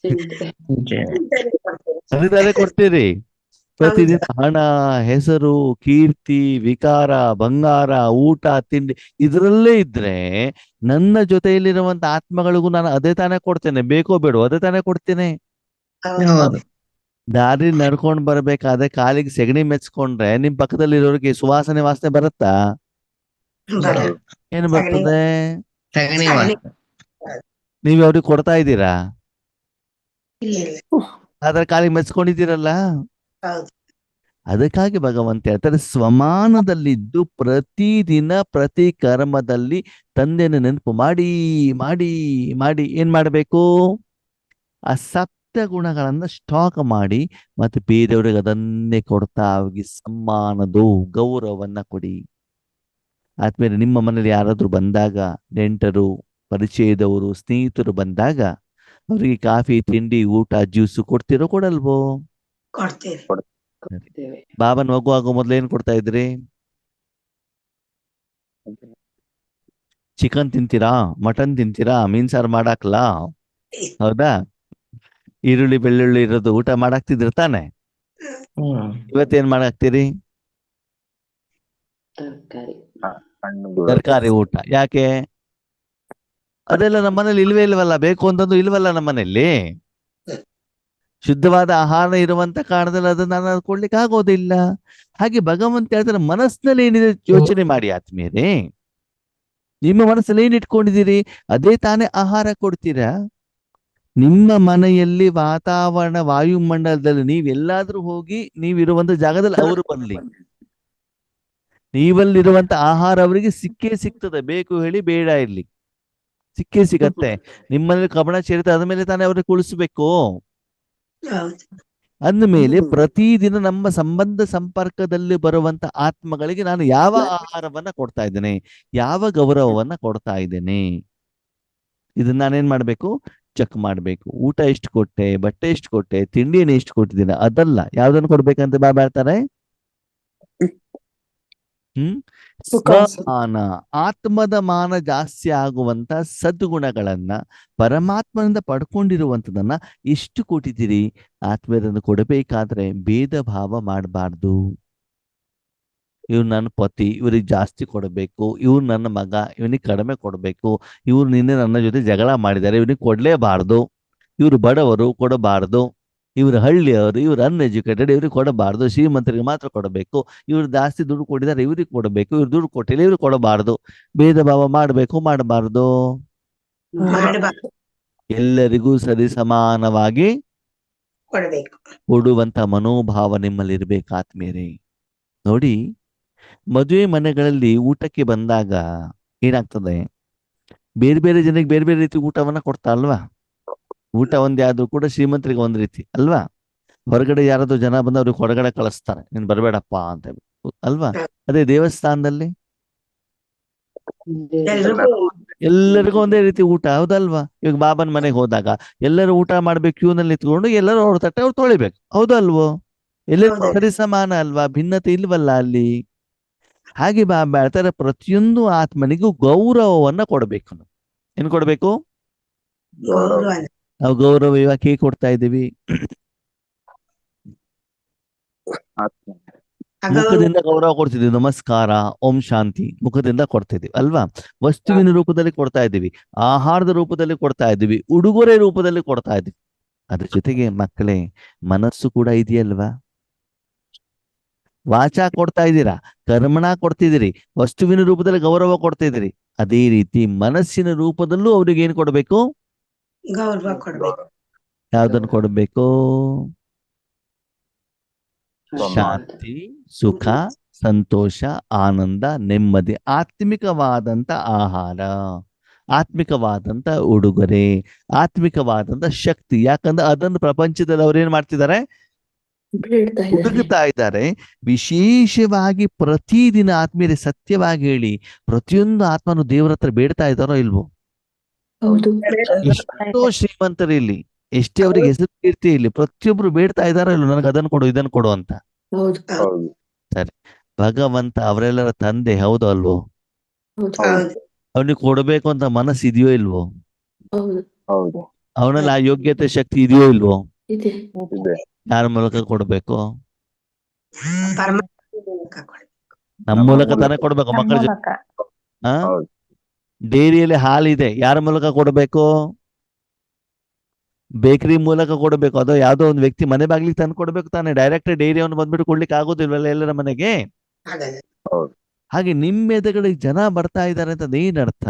ಚಿಂತೆ. ಚಿಂತೆನೆ ಕೊಡ್ತೇವೆ. ಅದೇ ತಾನೇ ಕೊಡ್ತೀರಿ. ಪ್ರತಿದಿನ ಹಣ, ಹೆಸರು, ಕೀರ್ತಿ, ವಿಕಾರ, ಬಂಗಾರ, ಊಟ, ತಿಂಡಿ ಇದರಲ್ಲೇ ಇದ್ರೆ ನನ್ನ ಜೊತೆಯಲ್ಲಿರುವಂತ ಆತ್ಮಗಳಿಗೂ ನಾನು ಅದೇ ತಾನೇ ಕೊಡ್ತೇನೆ. ಬೇಕೋ ಬೇಡೋ ಅದೇ ತಾನೇ ಕೊಡ್ತೇನೆ. ಹೌದು. ದಾರಿ ನಡ್ಕೊಂಡ್ ಬರ್ಬೇಕಾದ್ರೆ ಕಾಲಿಗೆ ಸೆಗಣಿ ಮೆಚ್ಕೊಂಡ್ರೆ ನಿಮ್ ಪಕ್ಕದಲ್ಲಿರೋರಿಗೆ ಸುವಾಸನೆ ವಾಸನೆ ಬರುತ್ತಾ? ಬರಲ್ಲ. ಏನು ಬರ್ತದೆ? ಸಗಣಿ ಸಗಣಿ. ನೀವ್ ಅವ್ರಿಗೆ ಕೊಡ್ತಾ ಇದ್ದೀರಾ? ಇಲ್ಲ. ಇಲ್ಲ. ಆದ್ರೆ ಕಾಲಿಗೆ ಮೆಚ್ಕೊಂಡಿದ್ದೀರಲ್ಲ. ಹೌದು. ಅದಕ್ಕಾಗಿ ಭಗವಂತ ಹೇಳ್ತಾರೆ, ಸ್ವಮಾನದಲ್ಲಿದ್ದು ಪ್ರತಿದಿನ ಪ್ರತಿ ಕರ್ಮದಲ್ಲಿ ತಂದೆನ ನೆನಪು ಮಾಡಿ ಮಾಡಿ ಮಾಡಿ ಏನ್ ಮಾಡ್ಬೇಕು? ಆ ಸಪ್ತ ಗುಣಗಳನ್ನ ಸ್ಟಾಕ್ ಮಾಡಿ ಮತ್ತೆ ಬೇರೆಯವ್ರಿಗೆ ಅದನ್ನೇ ಕೊಡ್ತಾ ಹೋಗಿ ಸಮ್ಮಾನದು ಗೌರವವನ್ನ ಕೊಡಿ. ಆದ್ಮೇಲೆ ನಿಮ್ಮ ಮನೇಲಿ ಯಾರಾದ್ರೂ ಬಂದಾಗ, ನೆಂಟರು, ಪರಿಚಯದವರು, ಸ್ನೇಹಿತರು ಬಂದಾಗ ಅವರಿಗೆ ಕಾಫಿ, ತಿಂಡಿ, ಊಟ, ಜ್ಯೂಸು ಕೊಡ್ತಿರೋ ಕೊಡಲ್ವೋ? ಕೊಡ್ತೇವೆ. ಕೊಡ್ತೇವೆ. ಬಾಬನ್ ಮಗು ಆಗೋ ಮೊದ್ಲು ಏನ್ ಕೊಡ್ತಾ ಇದ್ರಿ? ಚಿಕನ್ ತಿಂತೀರಾ? ಮಟನ್ ತಿಂತೀರಾ? ಮೀನ್ ಸಾರು ಮಾಡಾಕ್ಲಾ? ಹೌದಾ? ಈರುಳ್ಳಿ ಬೆಳ್ಳುಳ್ಳಿ ಇರೋದು ಊಟ ಮಾಡಾಕ್ತಿದ್ರ ತಾನೆ? ಇವತ್ತೇನ್ ಮಾಡಾಕ್ತೀರಿ? ತರಕಾರಿ. ತರಕಾರಿ ಊಟ. ಯಾಕೆ? ಅದೆಲ್ಲ ನಮ್ಮನೇಲಿ ಇಲ್ವೇ ಇಲ್ವಲ್ಲ. ಬೇಕು ಅಂತಂದು ಇಲ್ವಲ್ಲ ನಮ್ಮನೇಲಿ. ಶುದ್ಧವಾದ ಆಹಾರ ಇರುವಂತ ಕಾರಣದಲ್ಲಿ ಅದನ್ನ ನಾನು ಕೊಡ್ಲಿಕ್ಕೆ ಆಗೋದಿಲ್ಲ. ಹಾಗೆ ಭಗವಂತ ಹೇಳ್ತಾರೆ, ಮನಸ್ಸಿನಲ್ಲಿ ಏನಿದೆ ಯೋಚನೆ ಮಾಡಿ ಆತ್ಮೀಯರೇ. ನಿಮ್ಮ ಮನಸ್ಸಲ್ಲಿ ಏನ್ ಇಟ್ಕೊಂಡಿದ್ದೀರಿ ಅದೇ ತಾನೇ ಆಹಾರ ಕೊಡ್ತೀರಾ. ನಿಮ್ಮ ಮನೆಯಲ್ಲಿ ವಾತಾವರಣ, ವಾಯುಮಂಡಲದಲ್ಲಿ ನೀವೆಲ್ಲಾದ್ರೂ ಹೋಗಿ ನೀವಿರುವಂತ ಜಾಗದಲ್ಲಿ ಅವರು ಬರ್ಲಿ, ನೀವಲ್ಲಿರುವಂತ ಆಹಾರ ಅವರಿಗೆ ಸಿಕ್ಕೇ ಸಿಗ್ತದೆ. ಬೇಕು ಹೇಳಿ ಬೇಡ ಇರ್ಲಿ ಸಿಕ್ಕೇ ಸಿಗತ್ತೆ. ನಿಮ್ಮಲ್ಲಿ ಕಬಣ ಚರಿತ ಆದ್ಮೇಲೆ ತಾನೇ ಅವ್ರಿಗೆ ಕುಳಿಸ್ಬೇಕು. ಹೌದು. ಅಂದಮೇಲೆ ಪ್ರತಿದಿನ ನಮ್ಮ ಸಂಬಂಧ ಸಂಪರ್ಕದಲ್ಲಿ ಬರುವಂತ ಆತ್ಮಗಳಿಗೆ ನಾನು ಯಾವ ಆಹಾರವನ್ನ ಕೊಡ್ತಾ ಇದ್ದೇನೆ, ಯಾವ ಗೌರವವನ್ನ ಕೊಡ್ತಾ ಇದ್ದೇನೆ, ಇದನ್ನ ನಾನೇನ್ ಮಾಡ್ಬೇಕು? ಚೆಕ್ ಮಾಡ್ಬೇಕು. ಊಟ ಎಷ್ಟು ಕೊಟ್ಟೆ, ಬಟ್ಟೆ ಎಷ್ಟು ಕೊಟ್ಟೆ, ತಿಂಡಿಯನ್ನು ಎಷ್ಟು ಕೊಟ್ಟಿದ್ದೀನಿ ಅದಲ್ಲ. ಯಾವ್ದನ್ನು ಕೊಡ್ಬೇಕಂತ ಬಾಬಾ ಹೇಳ್ತಾರೆ? ಸ್ವಮಾನ, ಆತ್ಮದ ಮಾನ ಜಾಸ್ತಿ ಆಗುವಂತ ಸದ್ಗುಣಗಳನ್ನ ಪರಮಾತ್ಮನಿಂದ ಪಡ್ಕೊಂಡಿರುವಂತದನ್ನ ಎಷ್ಟು ಕೊಟ್ಟಿದ್ದೀರಿ. ಆತ್ಮೀಯರನ್ನು ಕೊಡಬೇಕಾದ್ರೆ ಭೇದ ಭಾವ ಮಾಡಬಾರ್ದು. ಇವ್ರು ನನ್ನ ಪತಿ, ಇವ್ರಿಗೆ ಜಾಸ್ತಿ ಕೊಡಬೇಕು, ಇವ್ರು ನನ್ನ ಮಗ, ಇವನಿಗೆ ಕಡಿಮೆ ಕೊಡಬೇಕು, ಇವ್ರು ನಿನ್ನೆ ನನ್ನ ಜೊತೆ ಜಗಳ ಮಾಡಿದ್ದಾರೆ, ಇವನಿಗೆ ಕೊಡ್ಲೇಬಾರ್ದು, ಇವ್ರು ಬಡವರು ಕೊಡಬಾರ್ದು, ಇವ್ರು ಹಳ್ಳಿಯವರು, ಇವ್ರು ಅನ್ಎಜುಕೇಟೆಡ್, ಇವ್ರಿಗೆ ಕೊಡಬಾರ್ದು, ಶ್ರೀಮಂತರಿಗೆ ಮಾತ್ರ ಕೊಡಬೇಕು, ಇವ್ರು ಜಾಸ್ತಿ ದುಡ್ಡು ಕೊಟ್ಟಿದ್ದಾರೆ ಇವ್ರಿಗೆ ಕೊಡಬೇಕು, ಇವ್ರು ದುಡ್ಡು ಕೊಟ್ಟಿಲ್ಲ ಇವ್ರಿಗೆ ಕೊಡಬಾರ್ದು. ಭೇದ ಭಾವ ಮಾಡಬೇಕು ಮಾಡಬಾರ್ದು? ಮಾಡಬಾರ್ದು. ಎಲ್ಲರಿಗೂ ಸರಿ ಸಮಾನವಾಗಿ ಕೊಡ್ಬೇಕು. ಕೊಡುವಂತ ಮನೋಭಾವ ನಿಮ್ಮಲ್ಲಿ ಇರ್ಬೇಕು ಆತ್ಮೀಯರೇ. ನೋಡಿ, ಮದುವೆ ಮನೆಗಳಲ್ಲಿ ಊಟಕ್ಕೆ ಬಂದಾಗ ಏನಾಗ್ತದೆ? ಬೇರೆ ಬೇರೆ ಜನಕ್ಕೆ ಬೇರೆ ಬೇರೆ ರೀತಿ ಊಟವನ್ನ ಕೊಡ್ತಾ ಅಲ್ವಾ? ಊಟ ಒಂದ್ ಯಾವ್ದು ಕೂಡ ಶ್ರೀಮಂತರಿಗೆ ಒಂದ್ ರೀತಿ ಅಲ್ವಾ? ಹೊರಗಡೆ ಯಾರಾದ್ರೂ ಜನ ಬಂದ ಅವ್ರಿಗೆ ಹೊರಗಡೆ ಕಳಿಸ್ತಾರೆ, ನೀನ್ ಬರ್ಬೇಡಪ್ಪ ಅಂತ ಅಲ್ವಾ? ಅದೇ ದೇವಸ್ಥಾನದಲ್ಲಿ ಎಲ್ಲರಿಗೂ ಒಂದೇ ರೀತಿ ಊಟ, ಹೌದಲ್ವಾ? ಇವಾಗ ಬಾಬನ್ ಮನೆಗೆ ಹೋದಾಗ ಎಲ್ಲರೂ ಊಟ ಮಾಡ್ಬೇಕು, ಕ್ಯೂನಲ್ಲಿ ನಿಂತ್ಕೊಂಡು ಎಲ್ಲರೂ ಅವ್ರ ತಟ್ಟೆ ಅವ್ರು ತೊಳಿಬೇಕು, ಹೌದಲ್ವೋ? ಎಲ್ಲರಿಗೂ ಸರಿ ಸಮಾನ ಅಲ್ವಾ? ಭಿನ್ನತೆ ಇಲ್ವಲ್ಲ ಅಲ್ಲಿ. ಹಾಗೆ ಬಾಬಾ ಹೇಳ್ತಾರೆ, ಪ್ರತಿಯೊಂದು ಆತ್ಮನಿಗೂ ಗೌರವವನ್ನ ಕೊಡ್ಬೇಕು. ಏನ್ ಕೊಡ್ಬೇಕು? ಗೌರವ. ನಾವು ಗೌರವ ಇವಾಗ ಹೇಗೆ ಕೊಡ್ತಾ ಇದ್ದೀವಿ? ಮುಖದಿಂದ ಗೌರವ ಕೊಡ್ತಿದ್ವಿ, ನಮಸ್ಕಾರ, ಓಂ ಶಾಂತಿ, ಮುಖದಿಂದ ಕೊಡ್ತಿದ್ವಿ ಅಲ್ವಾ? ವಸ್ತುವಿನ ರೂಪದಲ್ಲಿ ಕೊಡ್ತಾ ಇದ್ದೀವಿ, ಆಹಾರದ ರೂಪದಲ್ಲಿ ಕೊಡ್ತಾ ಇದ್ದೀವಿ, ಉಡುಗೊರೆ ರೂಪದಲ್ಲಿ ಕೊಡ್ತಾ ಇದ್ದೀವಿ. ಅದ್ರ ಜೊತೆಗೆ ಮಕ್ಕಳೇ ಮನಸ್ಸು ಕೂಡ ಇದೆಯಲ್ವಾ? ವಾಚ ಕೊಡ್ತಾ ಇದ್ದೀರಾ, ಕರ್ಮಣ ಕೊಡ್ತಿದ್ದೀರಿ, ವಸ್ತುವಿನ ರೂಪದಲ್ಲಿ ಗೌರವ ಕೊಡ್ತಿದ್ದೀರಿ. ಅದೇ ರೀತಿ ಮನಸ್ಸಿನ ರೂಪದಲ್ಲೂ ಅವ್ರಿಗೆ ಏನ್ ಕೊಡ್ಬೇಕು? ಗೌರವ ಕೊಡ್ಬೇಕು. ಯಾವ್ದನ್ನು ಕೊಡ್ಬೇಕು? ಶಾಂತಿ, ಸುಖ, ಸಂತೋಷ, ಆನಂದ, ನೆಮ್ಮದಿ, ಆತ್ಮಿಕವಾದಂತ ಆಹಾರ, ಆತ್ಮಿಕವಾದಂತ ಉಡುಗೊರೆ, ಆತ್ಮಿಕವಾದಂತ ಶಕ್ತಿ. ಯಾಕಂದ್ರೆ ಅದನ್ನು ಪ್ರಪಂಚದಲ್ಲಿ ಅವ್ರೇನ್ ಮಾಡ್ತಿದ್ದಾರೆ? ಬೇಡ್ತಾ ಇದ್ದಾರೆ. ಹುಡುಗುತ್ತಾ ಇದ್ದಾರೆ. ವಿಶೇಷವಾಗಿ ಪ್ರತಿದಿನ ಆತ್ಮೀಯರೇ ಸತ್ಯವಾಗಿ ಹೇಳಿ, ಪ್ರತಿಯೊಂದು ಆತ್ಮನು ದೇವರ ಹತ್ರ ಬೇಡ್ತಾ ಇದ್ದಾರೋ ಇಲ್ವೋ? ಹೌದು. ಎಷ್ಟೋ ಶ್ರೀಮಂತರು ಇಲ್ಲಿ, ಎಷ್ಟೇ ಅವ್ರಿಗೆ ಹೆಸರು ಕೀರ್ತಿ ಇಲ್ಲಿ, ಪ್ರತಿಯೊಬ್ರು ಬೇಡ್ತಾ ಇದ್ದಾರೋ ಇಲ್ವೋ, ನನಗೆ ಅದನ್ನು ಕೊಡು, ಇದನ್ನು ಕೊಡು ಅಂತ. ಹೌದು. ಸರಿ, ಭಗವಂತ ಅವರೆಲ್ಲರ ತಂದೆ, ಹೌದು ಅಲ್ವೋ? ಹೌದು. ಹೌದು. ಅವನಿಗೆ ಕೊಡಬೇಕು ಅಂತ ಮನಸ್ಸು ಇದೆಯೋ ಇಲ್ವೋ? ಹೌದು. ಅವನಲ್ಲಿ ಆ ಯೋಗ್ಯತೆ ಶಕ್ತಿ ಇದೆಯೋ ಇಲ್ವೋ? ಇದೆ. ಯಾರ ಮೂಲಕ ಕೊಡ್ಬೇಕು? ಪರಮಾತ್ಮ ಮೂಲಕ ಕೊಡ್ಬೇಕು. ನಮ್ಮ ಮೂಲಕ ತಾನೇ ಕೊಡ್ಬೇಕು ಮಕ್ಕಳ ಜೊತೆ. ಡೈರಿಯಲ್ಲಿ ಹಾಲಿದೆ, ಯಾರ ಮೂಲಕ ಕೊಡ್ಬೇಕು? ಬೇಕರಿ ಮೂಲಕ ಕೊಡ್ಬೇಕು. ಅದು ಯಾವ್ದೋ ಒಂದು ವ್ಯಕ್ತಿ ಮನೆ ಬಾಗ್ಲಿಗೆ ತಂದು ಕೊಡ್ಬೇಕು ತಾನೆ. ಡೈರೆಕ್ಟ್ ಡೈರಿ ಅವನು ಬಂದ್ಬಿಟ್ಟು ಕೊಡ್ಲಿಕ್ಕೆ ಆಗೋದಿಲ್ವಲ್ಲ ಎಲ್ಲರ ಮನೆಗೆ. ಆಗಲ್ಲ. ಹಾಗೆ ನಿಮ್ಮ ಎದುರುಗಳಿಗೆ ಜನ ಬರ್ತಾ ಇದ್ದಾರೆ ಅಂತ ಏನರ್ಥ?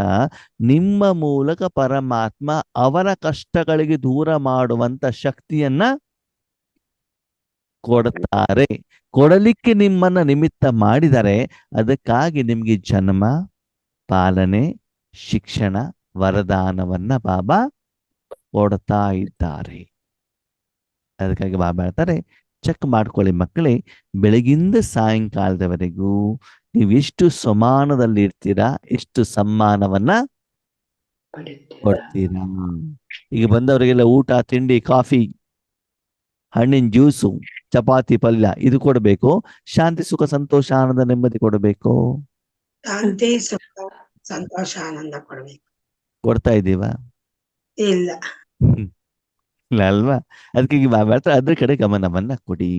ನಿಮ್ಮ ಮೂಲಕ ಪರಮಾತ್ಮ ಅವರ ಕಷ್ಟಗಳಿಗೆ ದೂರ ಮಾಡುವಂತ ಶಕ್ತಿಯನ್ನ ಕೊಡ್ತಾರೆ. ಕೊಡಲಿಕ್ಕೆ ನಿಮ್ಮನ್ನ ನಿಮಿತ್ತ ಮಾಡಿದರೆ, ಅದಕ್ಕಾಗಿ ನಿಮ್ಗೆ ಜನ್ಮ, ಪಾಲನೆ, ಶಿಕ್ಷಣ, ವರದಾನವನ್ನ ಬಾಬಾ ಕೊಡ್ತಾ ಇದ್ದಾರೆ. ಅದಕ್ಕಾಗಿ ಬಾಬಾ ಹೇಳ್ತಾರೆ, ಚೆಕ್ ಮಾಡ್ಕೊಳ್ಳಿ ಮಕ್ಕಳೇ, ಬೆಳಗಿಂದ ಸಾಯಂಕಾಲದವರೆಗೂ ನೀವು ಎಷ್ಟು ಸಮಾನದಲ್ಲಿ ಇರ್ತೀರಾ, ಎಷ್ಟು ಸಮ್ಮಾನವನ್ನ ಕೊಡ್ತೀರಾ. ಈಗ ಬಂದವರಿಗೆಲ್ಲ ಊಟ, ತಿಂಡಿ, ಕಾಫಿ, ಹಣ್ಣಿನ ಜ್ಯೂಸು, ಚಪಾತಿ, ಪಲ್ಯ ಇದು ಕೊಡಬೇಕು. ಶಾಂತಿ, ಸುಖ, ಸಂತೋಷ, ಆನಂದ, ನೆಮ್ಮದಿ ಕೊಡಬೇಕು. ಶಾಂತಿ, ಸುಖ, ಸಂತೋಷ, ಆನಂದ ಕೊಡ್ಬೇಕು. ಕೊಡ್ತಾ ಇದ್ದೀವಾ? ಇಲ್ಲ. ಇಲ್ಲ ಅಲ್ವಾ? ಅದಕ್ಕೆ ಬಾಬಾ ಹೇಳ್ತಾರೆ, ಅದ್ರ ಕಡೆ ಗಮನವನ್ನ ಕೊಡಿ.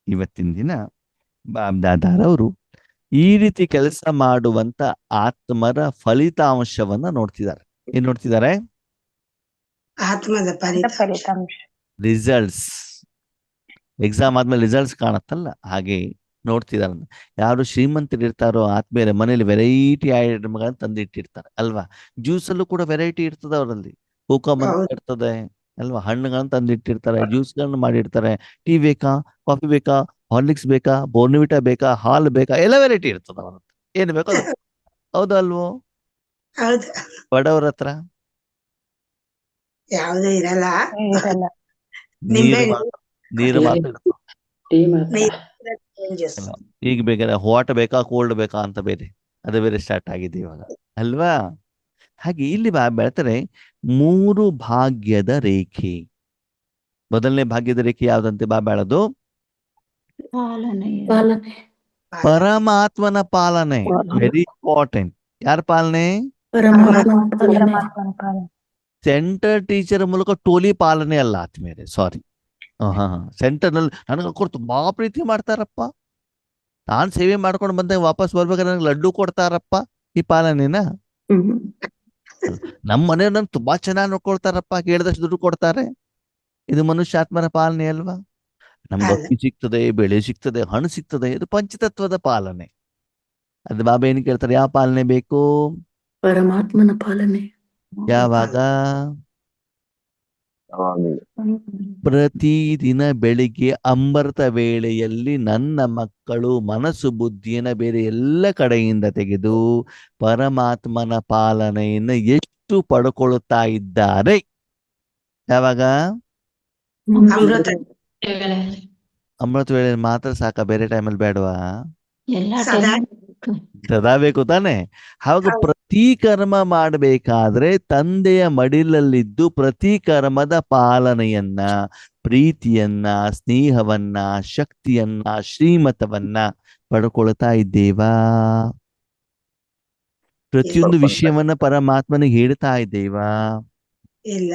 ಇವತ್ತಿನ ದಿನ ಬಾಬ್ದಾದಾರವರು ಈ ರೀತಿ ಕೆಲಸ ಮಾಡುವಂತ ಆತ್ಮರ ಫಲಿತಾಂಶವನ್ನ ನೋಡ್ತಿದ್ದಾರೆ. ಏನ್ ನೋಡ್ತಿದ್ದಾರೆ? ಆತ್ಮದ ಫಲಿತಾಂಶ. ರಿಸಲ್ಟ್ಸ್. ಎಕ್ಸಾಮ್ ಆದ್ಮೇಲೆ ರಿಸಲ್ಟ್ಸ್ ಕಾಣತ್ತಲ್ಲ, ಹಾಗೆ ನೋಡ್ತಿದಾರ. ಯಾರು ಶ್ರೀಮಂತರು ಇರ್ತಾರೋ ಆತ್ಮೀಯರ ಮನೇಲಿ ವೆರೈಟಿ ಐಟಮ್ಗಳನ್ನ ತಂದಿಟ್ಟಿರ್ತಾರೆ ಅಲ್ವಾ? ಜ್ಯೂಸಲ್ಲೂ ಕೂಡ ವೆರೈಟಿ ಇರ್ತದೆ ಅವರಲ್ಲಿ. ಹೂಕಂಬ ಇರ್ತದೆ ಅಲ್ವಾ? ಹಣ್ಣುಗಳನ್ನ ತಂದಿಟ್ಟಿರ್ತಾರೆ, ಜ್ಯೂಸ್ಗಳನ್ನ ಮಾಡಿರ್ತಾರೆ. ಟೀ ಬೇಕಾ, ಕಾಫಿ ಬೇಕಾ, ಹಾರ್ಲಿಕ್ಸ್ ಬೇಕಾ, ಬೋರ್ನ್ವಿಟಾ ಬೇಕಾ, ಹಾಲ್ ಬೇಕಾ, ಎಲ್ಲ ವೆರೈಟಿ ಇರ್ತದ ಅವ್ರ ಹತ್ರ. ಏನ್ ಬೇಕೋ ಅದು. ಹೌದು ಅಲ್ವೋ? ಹೌದು. ಬಡವ್ರ ಹತ್ರ ಯಾವ್ದು ಇರಲ್ಲ. ನೀರು ಮಾತಾಡ್ತಾರೆ. ಈಗ ಬೇಕಾದ್ರೆ ಹಾಟ್ ಬೇಕಾ, ಕೋಲ್ಡ್ ಬೇಕಾ ಅಂತ ಬೇರೆ, ಅದು ಬೇರೆ ಸ್ಟಾರ್ಟ್ ಆಗಿದೆ ಇವಾಗ ಅಲ್ವಾ? ಹಾಗೆ ಇಲ್ಲಿ ಹೇಳ್ತಾರೆ 3 ಭಾಗ್ಯದ ರೇಖೆ. ಮೊದಲನೇ ಭಾಗ್ಯದ ರೇಖೆ ಯಾವ್ದಂತೆ ಬಾಬಾ ಹೇಳೋದು? ಪರಮಾತ್ಮನ ಪಾಲನೆ. Very important. ಯಾರ ಪಾಲನೆ? ಸೆಂಟರ್ ಟೀಚರ್ ಮೂಲಕ ಟೋಲಿ ಪಾಲನೆ ಅಲ್ಲ ಆತ್ಮೇಲೆ, ಸಾರಿ. ಸೆಂಟರ್ ನಲ್ಲಿ ನನಗೆ ಕೊಟ್ಟು ತುಂಬಾ ಪ್ರೀತಿ ಮಾಡ್ತಾರಪ್ಪ, ನಾನ್ ಸೇವೆ ಮಾಡ್ಕೊಂಡು ಬಂದಾಗ ವಾಪಸ್ ಬರ್ಬೇಕಾದ್ರೆ ನನಗೆ ಲಡ್ಡು ಕೊಡ್ತಾರಪ್ಪ, ಈ ಪಾಲನೆನ? ನಮ್ಮ ಮನೆ ನನ್ ತುಂಬಾ ಚೆನ್ನಾಗಿ ನೋಡ್ಕೊಳ್ತಾರಪ್ಪ, ಕೇಳಿದಷ್ಟು ದುಡ್ಡು ಕೊಡ್ತಾರೆ, ಇದು ಮನುಷ್ಯಾತ್ಮನ ಪಾಲನೆ ಅಲ್ವಾ? ನಮ್ಗೆ ಅಕ್ಕಿ ಸಿಗ್ತದೆ, ಬೆಳೆ ಸಿಗ್ತದೆ, ಹಣ್ಣು ಸಿಗ್ತದೆ, ಇದು ಪಂಚತತ್ವದ ಪಾಲನೆ. ಅದು ಬಾಬಾ ಏನ್ ಕೇಳ್ತಾರೆ? ಯಾವ ಪಾಲನೆ ಬೇಕು? ಪರಮಾತ್ಮನ ಪಾಲನೆ. ಯಾವಾಗ? ಪ್ರತಿದಿನ ಬೆಳಿಗ್ಗೆ ಅಮೃತ ವೇಳೆಯಲ್ಲಿ ನನ್ನ ಮಕ್ಕಳು ಮನಸ್ಸು ಬುದ್ಧಿಯನ್ನ ಬೇರೆ ಎಲ್ಲ ಕಡೆಯಿಂದ ತೆಗೆದು ಪರಮಾತ್ಮನ ಪಾಲನೆಯನ್ನು ಎಷ್ಟು ಪಡ್ಕೊಳ್ತಾ ಇದ್ದಾರೆ. ಯಾವಾಗ? ಅಮೃತ ವೇಳೆಯಲ್ಲಿ ಮಾತ್ರ ಸಾಕ, ಬೇರೆ ಟೈಮಲ್ಲಿ ಬೇಡವಾ? ಸದಾ ಬೇಕು ತಾನೆ? ಹಾಗೆ ಪ್ರತಿ ಕರ್ಮ ಮಾಡಬೇಕಾದ್ರೆ ತಂದೆಯ ಮಡಿಲಲ್ಲಿದ್ದು ಪ್ರತಿ ಕರ್ಮದ ಪಾಲನೆಯನ್ನ, ಪ್ರೀತಿಯನ್ನ, ಸ್ನೇಹವನ್ನ, ಶಕ್ತಿಯನ್ನ, ಶ್ರೀಮತವನ್ನ ಪಡ್ಕೊಳ್ತಾ ಇದ್ದೇವಾ? ಪ್ರತಿಯೊಂದು ವಿಷಯವನ್ನ ಪರಮಾತ್ಮನಿಗೆ ಹೇಳ್ತಾ ಇದ್ದೇವಾ? ಇಲ್ಲ.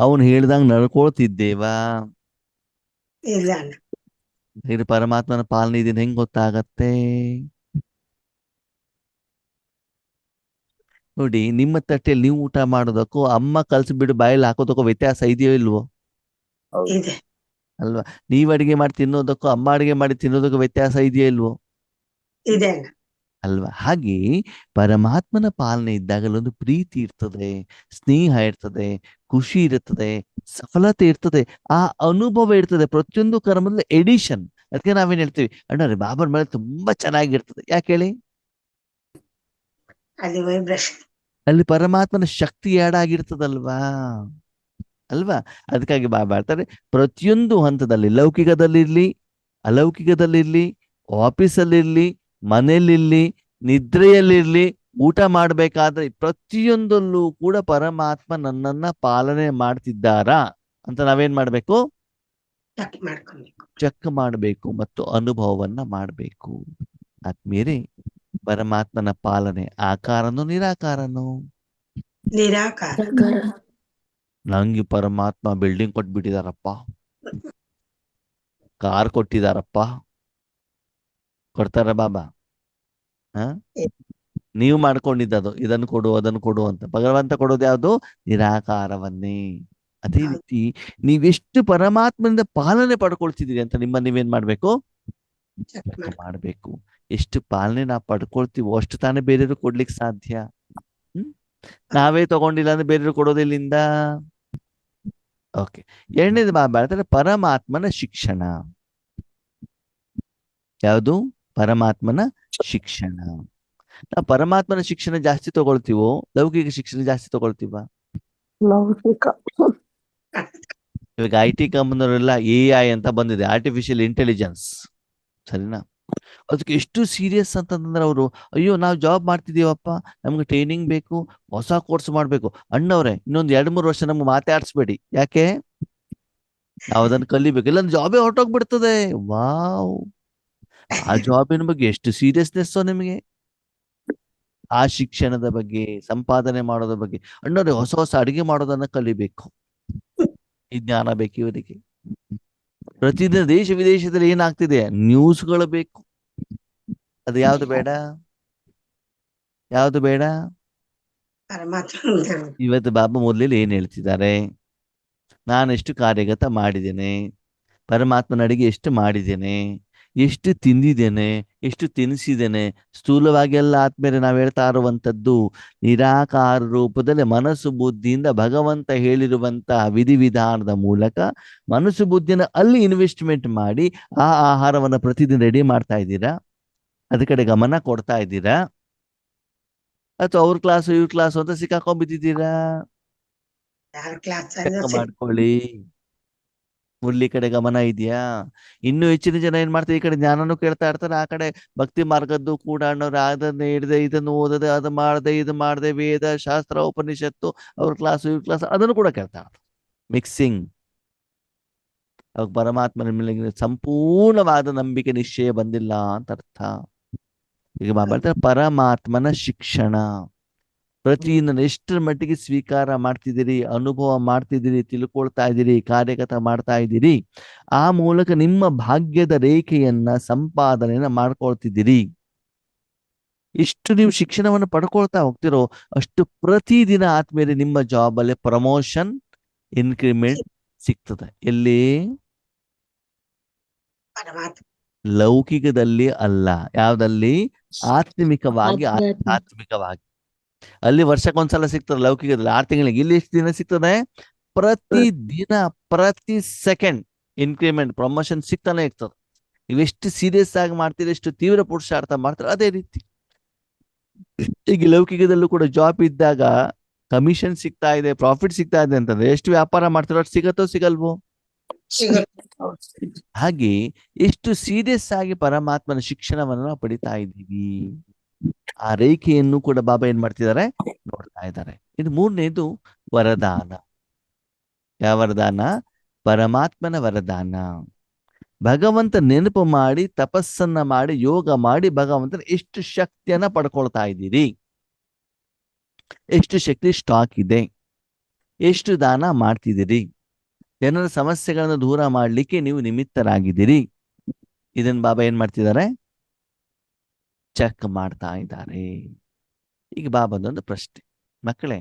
ಅವನು ಹೇಳ್ದಂಗ್ ನಡ್ಕೊಳ್ತಿದ್ದೇವಾ? ಇಲ್ಲ. ಇದು ಪರಮಾತ್ಮನ ಪಾಲನೆ ಇದನ್ನ ಹೆಂಗ್ ಗೊತ್ತಾಗತ್ತೆ? ನೋಡಿ, ನಿಮ್ಮ ತಟ್ಟೆಯಲ್ಲಿ ನೀವು ಊಟ ಮಾಡೋದಕ್ಕೂ ಅಮ್ಮ ಕಲ್ಸ್ಬಿಟ್ಟು ಬಾಯಲ್ಲಿ ಹಾಕೋದಕ್ಕೂ ವ್ಯತ್ಯಾಸ ಇದೆಯೋ ಇಲ್ವೋ? ಇದೆ ಅಲ್ವಾ? ನೀವ್ ಅಡಿಗೆ ಮಾಡಿ ತಿನ್ನೋದಕ್ಕೂ ಅಮ್ಮ ಅಡಿಗೆ ಮಾಡಿ ತಿನ್ನೋದಕ್ಕೂ ವ್ಯತ್ಯಾಸ ಇದೆಯಾ ಇಲ್ವೋ? ಇದೆ ಅಣ್ಣ. ಅಲ್ವಾ? ಹಾಗೆ ಪರಮಾತ್ಮನ ಪಾಲನೆ ಇದ್ದಾಗಲೊಂದು ಪ್ರೀತಿ ಇರ್ತದೆ, ಸ್ನೇಹ ಇರ್ತದೆ, ಖುಷಿ ಇರ್ತದೆ, ಸಫಲತೆ ಇರ್ತದೆ, ಆ ಅನುಭವ ಇರ್ತದೆ. ಪ್ರತಿಯೊಂದು ಕರ್ಮದಲ್ಲಿ ಎಡಿಷನ್. ಅದಕ್ಕೆ ನಾವೇನ್ ಹೇಳ್ತೀವಿ, ಅಣ್ಣ ಬಾಬರ್ ಮೇಲೆ ತುಂಬಾ ಚೆನ್ನಾಗಿರ್ತದೆ. ಯಾಕೆ ಹೇಳಿ? ಅಲ್ಲಿ ವೈಬ್ರೇಷನ್. ಅಲ್ಲಿ ಪರಮಾತ್ಮನ ಶಕ್ತಿ ಆಡ್ ಆಗಿರ್ತದಲ್ವಾ? ಅಲ್ವಾ? ಅದಕ್ಕಾಗಿ ಬಾಬಾ ಹೇಳ್ತಾರೆ, ಪ್ರತಿಯೊಂದು ಹಂತದಲ್ಲಿ, ಲೌಕಿಕದಲ್ಲಿರ್ಲಿ, ಅಲೌಕಿಕದಲ್ಲಿರ್ಲಿ, ಆಫೀಸಲ್ಲಿರ್ಲಿ, ಮನೆಯಲ್ಲಿರ್ಲಿ, ನಿದ್ರೆಯಲ್ಲಿರ್ಲಿ, ಊಟ ಮಾಡ್ಬೇಕಾದ್ರೆ ಪ್ರತಿಯೊಂದಲ್ಲೂ ಕೂಡ ಪರಮಾತ್ಮ ನನ್ನನ್ನ ಪಾಲನೆ ಮಾಡ್ತಿದ್ದಾರಾ ಅಂತ ನಾವೇನ್ ಮಾಡ್ಬೇಕು? ಚೆಕ್ ಮಾಡ್ಕೊಬೇಕು. ಚೆಕ್ ಮಾಡಬೇಕು ಮತ್ತು ಅನುಭವವನ್ನ ಮಾಡಬೇಕು. ಆದ್ಮೇಲೆ ಪರಮಾತ್ಮನ ಪಾಲನೆ ಆಕಾರನೋ ನಿರಾಕಾರನೋ? ನಿರಾಕಾರ. ನಿರಾಕಾರ. ನಂಗೆ ಪರಮಾತ್ಮ ಬಿಲ್ಡಿಂಗ್ ಕೊಟ್ಬಿಟ್ಟಿದಾರಪ್ಪ, ಕಾರ್ ಕೊಟ್ಟಿದಾರಪ್ಪ, ಕೊಡ್ತಾರ ಬಾಬಾ? ಹ ನೀವು ಮಾಡ್ಕೊಂಡಿದ್ದದು, ಇದನ್ನು ಕೊಡು ಅದನ್ನು ಕೊಡು ಅಂತ. ಭಗವಂತ ಕೊಡೋದು ಯಾವುದು? ನಿರಾಕಾರವನ್ನೇ. ಅದೇ ರೀತಿ ನೀವೆಷ್ಟು ಪರಮಾತ್ಮನಿಂದ ಪಾಲನೆ ಪಡ್ಕೊಳ್ತಿದ್ದೀರಿ ಅಂತ ನೀವೇನ್ ಮಾಡ್ಬೇಕು? ಚೆಕ್ ಚೆಕ್ ಮಾಡ್ಕೊ. ಮಾಡ್ಬೇಕು. ಎಷ್ಟು ಪಾಲನೆ ನಾವು ಪಡ್ಕೊಳ್ತೀವೋ ಅಷ್ಟು ತಾನೇ ಬೇರೆಯವರು ಕೊಡ್ಲಿಕ್ಕೆ ಸಾಧ್ಯ. ನಾವೇ ತಗೊಂಡಿಲ್ಲ ಅಂದ್ರೆ ಬೇರೆಯವರು ಕೊಡೋದಿಲ್ಲಿಂದ. ಓಕೆ. ಎರಡನೇದು ಹೇಳ್ತಾರೆ ಪರಮಾತ್ಮನ ಶಿಕ್ಷಣ. ಯಾವುದು? ಪರಮಾತ್ಮನ ಶಿಕ್ಷಣ. ನಾವು ಪರಮಾತ್ಮನ ಶಿಕ್ಷಣ ಜಾಸ್ತಿ ತಗೊಳ್ತೀವೋ ಲೌಕಿಕ ಶಿಕ್ಷಣ ಜಾಸ್ತಿ ತಗೊಳ್ತೀವ? ಲೌಕಿಕ. ಇವಾಗ IT ಕಂಪನಿಯವರೆಲ್ಲ AI ಅಂತ ಬಂದಿದೆ, ಆರ್ಟಿಫಿಷಿಯಲ್ ಇಂಟೆಲಿಜೆನ್ಸ್, ಸರಿನಾ? ಅದಕ್ಕೆ ಎಷ್ಟು ಸೀರಿಯಸ್ ಅಂತಂದ್ರೆ ಅವರು, ಅಯ್ಯೋ ನಾವು ಜಾಬ್ ಮಾಡ್ತಿದೀವಪ್ಪ, ನಮ್ಗೆ ಟ್ರೈನಿಂಗ್ ಬೇಕು, ಹೊಸ ಕೋರ್ಸ್ ಮಾಡ್ಬೇಕು. ಅಣ್ಣವ್ರೆ ಇನ್ನೊಂದು 2-3 ವರ್ಷ ನಮ್ಗೆ ಮಾತಾಡಿಸ್ಬೇಡಿ. ಯಾಕೆ? ನಾವು ಅದನ್ನು ಕಲಿಬೇಕು, ಇಲ್ಲಾಂದ್ರೆ ಜಾಬೇ ಹೊರಟೋಗ್ಬಿಡ್ತದೆ. ವಾವ್! ಆ ಜಾಬಿನ ಬಗ್ಗೆ ಎಷ್ಟು ಸೀರಿಯಸ್ನೆಸ್ ನಿಮಗೆ, ಆ ಶಿಕ್ಷಣದ ಬಗ್ಗೆ, ಸಂಪಾದನೆ ಮಾಡೋದ್ರ ಬಗ್ಗೆ. ಅಣ್ಣವ್ರೆ ಹೊಸ ಹೊಸ ಅಡಿಗೆ ಮಾಡೋದನ್ನ ಕಲಿಬೇಕು, ಈ ಜ್ಞಾನ ಬೇಕು ಇವರಿಗೆ. ಪ್ರತಿದಿನ ದೇಶ ವಿದೇಶದಲ್ಲಿ ಏನಾಗ್ತಿದೆ ನ್ಯೂಸ್ಗಳು ಬೇಕು. ಅದು ಯಾವ್ದು ಬೇಡ? ಯಾವ್ದು ಬೇಡ? ಪರಮಾತ್ಮ ಇವತ್ತು ಬಾಬಾ ಮೊದಲೇ ಏನ್ ಹೇಳ್ತಿದ್ದಾರೆ? ನಾನೆಷ್ಟು ಕಾರ್ಯಗತ ಮಾಡಿದ್ದೇನೆ, ಪರಮಾತ್ಮನ ಅಡಿಗೆ ಎಷ್ಟು ಮಾಡಿದ್ದೇನೆ, ಎಷ್ಟು ತಿಂದಿದ್ದೇನೆ, ಎಷ್ಟು ತಿನ್ನಿಸಿದ್ದೇನೆ. ಸ್ಥೂಲವಾಗಿ ಎಲ್ಲ ಆದ್ಮೇಲೆ ನಾವು ಹೇಳ್ತಾ ಇರುವಂತದ್ದು ನಿರಾಕಾರ ರೂಪದಲ್ಲಿ ಮನಸ್ಸು ಬುದ್ಧಿಯಿಂದ ಭಗವಂತ ಹೇಳಿರುವಂತಹ ವಿಧಿವಿಧಾನದ ಮೂಲಕ ಮನಸ್ಸು ಬುದ್ಧಿನ ಅಲ್ಲಿ ಇನ್ವೆಸ್ಟ್ಮೆಂಟ್ ಮಾಡಿ ಆ ಆಹಾರವನ್ನು ಪ್ರತಿದಿನ ರೆಡಿ ಮಾಡ್ತಾ ಇದ್ದೀರಾ? ಅದ ಕಡೆ ಗಮನ ಕೊಡ್ತಾ ಇದ್ದೀರಾ? ಅಥವಾ ಅವ್ರ ಕ್ಲಾಸು ಇವ್ರ ಕ್ಲಾಸು ಅಂತ ಸಿಕ್ಕಾಕೊಂಡ್ಬಿಟ್ಟಿದ್ದೀರಾ? ಯಾರ ಕ್ಲಾಸ್ ಚೆಕ್ ಮಾಡ್ಕೊಳ್ಳಿ. ಮುರಳಿ ಕಡೆ ಗಮನ ಇದೆಯಾ? ಇನ್ನು ಹೆಚ್ಚಿನ ಜನ ಏನ್ ಮಾಡ್ತಾರೆ, ಈ ಕಡೆ ಜ್ಞಾನನೂ ಕೇಳ್ತಾ ಇರ್ತಾರೆ, ಆ ಕಡೆ ಭಕ್ತಿ ಮಾರ್ಗದ್ದು ಕೂಡ ಅನ್ನೋರು ಅದನ್ನ ಹಿಡ್ದೆ ಇದನ್ನು ಓದದೆ, ಅದು ಮಾಡದೆ ಇದು ಮಾಡದೆ, ವೇದ ಶಾಸ್ತ್ರ ಉಪನಿಷತ್ತು ಅವ್ರ ಕ್ಲಾಸು ಇವ್ರ ಕ್ಲಾಸ್ ಅದನ್ನು ಕೂಡ ಕೇಳ್ತಾ ಇರ್ತಾರೆ. ಮಿಕ್ಸಿಂಗ್. ಅವಾಗ ಪರಮಾತ್ಮನ ಮೇಲೆ ಸಂಪೂರ್ಣವಾದ ನಂಬಿಕೆ ನಿಶ್ಚಯ ಬಂದಿಲ್ಲ ಅಂತ ಅರ್ಥ. ಈಗ ಮಾಡ್ತಾರೆ ಪರಮಾತ್ಮನ ಶಿಕ್ಷಣ. ಪ್ರತಿಯೊಂದನ್ನು ಎಷ್ಟರ ಮಟ್ಟಿಗೆ ಸ್ವೀಕಾರ ಮಾಡ್ತಿದ್ದೀರಿ, ಅನುಭವ ಮಾಡ್ತಿದ್ದೀರಿ, ತಿಳ್ಕೊಳ್ತಾ ಇದ್ದೀರಿ, ಕಾರ್ಯಗತ ಮಾಡ್ತಾ ಇದ್ದೀರಿ, ಆ ಮೂಲಕ ನಿಮ್ಮ ಭಾಗ್ಯದ ರೇಖೆಯನ್ನ ಸಂಪಾದನೆಯನ್ನ ಮಾಡ್ಕೊಳ್ತಿದ್ದೀರಿ. ಎಷ್ಟು ನೀವು ಶಿಕ್ಷಣವನ್ನು ಪಡ್ಕೊಳ್ತಾ ಹೋಗ್ತಿರೋ ಅಷ್ಟು ಪ್ರತಿದಿನ ಆದ್ಮೇಲೆ ನಿಮ್ಮ ಜಾಬ್ ಅಲ್ಲಿ ಪ್ರಮೋಷನ್, ಇನ್ಕ್ರಿಮೆಂಟ್ ಸಿಗ್ತದೆ. ಎಲ್ಲಿ? ಪರಮಾತ್ಮ. ಲೌಕಿಕದಲ್ಲಿ ಅಲ್ಲ. ಯಾವ್ದಲ್ಲಿ? ಆತ್ಮಿಕವಾಗಿ, ಆಧ್ಯಾತ್ಮಿಕವಾಗಿ. ಅಲ್ಲಿ ವರ್ಷಕ್ಕೊಂದ್ಸಲ ಸಿಗ್ತದೆ ಲೌಕಿಕದಲ್ಲಿ, 6 ತಿಂಗಳಿಗೆ. ಇಲ್ಲಿ ಎಷ್ಟು ದಿನ ಸಿಗ್ತದೆ? ಪ್ರತಿ ದಿನ, ಪ್ರತಿ ಸೆಕೆಂಡ್ ಇನ್ಕ್ರಿಮೆಂಟ್, ಪ್ರಮೋಷನ್ ಸಿಗ್ತಾನೆ ಇರ್ತದೆ. ಇವೆಷ್ಟು ಸೀರಿಯಸ್ ಆಗಿ ಮಾಡ್ತೀರಿ, ಎಷ್ಟು ತೀವ್ರ ಪುರುಷಾರ್ಥ ಮಾಡ್ತಾರೆ. ಅದೇ ರೀತಿ ಈಗ ಲೌಕಿಕದಲ್ಲೂ ಕೂಡ ಜಾಬ್ ಇದ್ದಾಗ ಕಮಿಷನ್ ಸಿಗ್ತಾ ಇದೆ, ಪ್ರಾಫಿಟ್ ಸಿಗ್ತಾ ಇದೆ ಅಂತಂದ್ರೆ ಎಷ್ಟು ವ್ಯಾಪಾರ ಮಾಡ್ತಿರೋ ಅಷ್ಟು ಸಿಗತ್ತೋ ಸಿಗಲ್ವೋ? ಹಾಗೆ ಎಷ್ಟು ಸೀರಿಯಸ್ ಆಗಿ ಪರಮಾತ್ಮನ ಶಿಕ್ಷಣವನ್ನು ನಾವು ಪಡಿತಾ ಇದ್ದೀವಿ, ಆ ರೇಖೆಯನ್ನು ಕೂಡ ಬಾಬಾ ಏನ್ ಮಾಡ್ತಿದ್ದಾರೆ? ನೋಡ್ತಾ ಇದ್ದಾರೆ. ಇದು ಮೂರನೇದು ವರದಾನ. ಯಾವ ವರದಾನ? ಪರಮಾತ್ಮನ ವರದಾನ. ಭಗವಂತ ನೆನಪು ಮಾಡಿ, ತಪಸ್ಸನ್ನ ಮಾಡಿ, ಯೋಗ ಮಾಡಿ ಭಗವಂತನ ಎಷ್ಟು ಶಕ್ತಿಯನ್ನ ಪಡ್ಕೊಳ್ತಾ ಇದ್ದೀರಿ, ಎಷ್ಟು ಶಕ್ತಿ ಸ್ಟಾಕ್ ಇದೆ, ಎಷ್ಟು ದಾನ ಮಾಡ್ತಿದ್ದೀರಿ, ಜನರ ಸಮಸ್ಯೆಗಳನ್ನು ದೂರ ಮಾಡ್ಲಿಕ್ಕೆ ನೀವು ನಿಮಿತ್ತರಾಗಿದ್ದೀರಿ. ಇದನ್ನ ಬಾಬಾ ಏನ್ ಮಾಡ್ತಿದ್ದಾರೆ? ಚೆಕ್ ಮಾಡ್ತಾ ಇದ್ದಾರೆ. ಈಗ ಬಾಬಾದೊಂದು ಪ್ರಶ್ನೆ, ಮಕ್ಕಳೇ,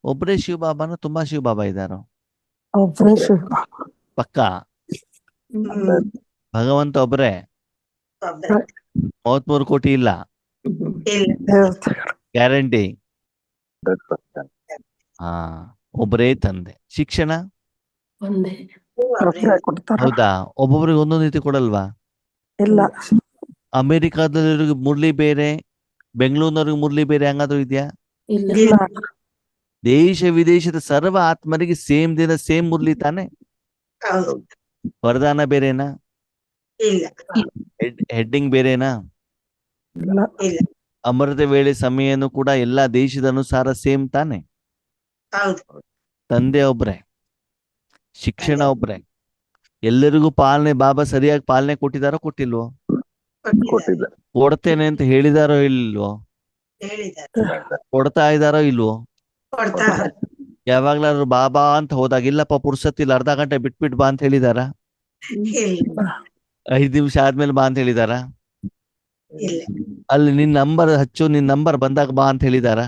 ಒಬ್ಬರೇ ಶಿವಬಾಬಾನ ತುಂಬಾ ಶಿವಬಾಬಾ ಇದ್ದಾರೋ? ಒಬ್ಬರೇ ಶಿವ. ಪಕ್ಕ ಹ್ಮ್. ಭಗವಂತ ಒಬ್ಬರೇ, ಒಬ್ರೇ. 33 ಕೋಟಿ ಇಲ್ಲ, ಇಲ್ಲ. ಗ್ಯಾರಂಟಿ. ಹಾ, ಒಬ್ಬರೇ ತಂದೆ. ಶಿಕ್ಷಣ ಒಂದೇ. ಒಬ್ರೇ. ಕೊಡ್ತಾರ ಹೌದಾ? ಒಬ್ಬೊಬ್ರಿಗೆ ಒಂದೊಂದು ರೀತಿ ಕೊಡಲ್ವಾ? ಇಲ್ಲ ಅಮೆರಿಕಾದಲ್ಲಿರೋರಿಗೆ ಮುರಳಿ ಬೇರೆ, ಬೆಂಗಳೂರಿನವ್ರಿಗೆ ಮುರಳಿ ಬೇರೆ ಹಂಗಾದ್ರೂ ಇದೆಯಾ? ಇಲ್ಲ. ಇಲ್ಲ ದೇಶ ವಿದೇಶದ ಸರ್ವ ಆತ್ಮರಿಗೆ ಸೇಮ್ ದಿನ ಸೇಮ್ ಮುರಳಿ ತಾನೆ? ಹೌದು. ವರದಾನ ಬೇರೆನಾ? ಇಲ್ಲ. ಹೆಡ್ಡಿಂಗ್ ಬೇರೆನಾ? ಇಲ್ಲ ಇಲ್ಲ. ಅಮೃತ ವೇಳೆ ಸಮಯನು ಕೂಡ ಎಲ್ಲಾ ದೇಶದ ಅನುಸಾರ ಸೇಮ್ ತಾನೆ? ಹೌದು. ತಂದೆ ಒಬ್ರೆ, ಶಿಕ್ಷಣ ಒಬ್ರೆ. ಎಲ್ಲರಿಗೂ ಪಾಲನೆ ಬಾಬಾ ಸರಿಯಾಗಿ ಪಾಲನೆ ಕೊಟ್ಟಿದಾರೋ ಕೊಟ್ಟಿಲ್ವೋ? ಕೊಟ್ಟಿದ್ದಾರೆ. ಕೊಡ್ತೇನೆ ಅಂತ ಹೇಳಿದಾರೋ ಇಲ್ವೋ? ಹೇಳಿದ್ದಾರೆ. ಕೊಡ್ತಾ ಇದಾರೋ ಇಲ್ವೋ? ಕೊಡ್ತಾ. ಯಾವಾಗ್ಲಾದ್ರು ಬಾಬಾ ಅಂತ ಹೋದಾಗ ಇಲ್ಲಪ್ಪ ಪುರ್ಸತ್ತಿಲ್ಲ ಅರ್ಧ ಗಂಟೆ ಬಿಟ್ಬಿಟ್ಟು ಬಾ ಅಂತ ಹೇಳಿದಾರ? ಇಲ್ಲ. 5 ನಿಮಿಷ ಆದ್ಮೇಲೆ ಬಾ ಅಂತ ಹೇಳಿದಾರ? ಇಲ್ಲ. ಅಲ್ಲಿ ನಿನ್ ನಂಬರ್ ಹಚ್ಚು, ನಿನ್ ನಂಬರ್ ಬಂದಾಗ ಬಾ ಅಂತ ಹೇಳಿದಾರ?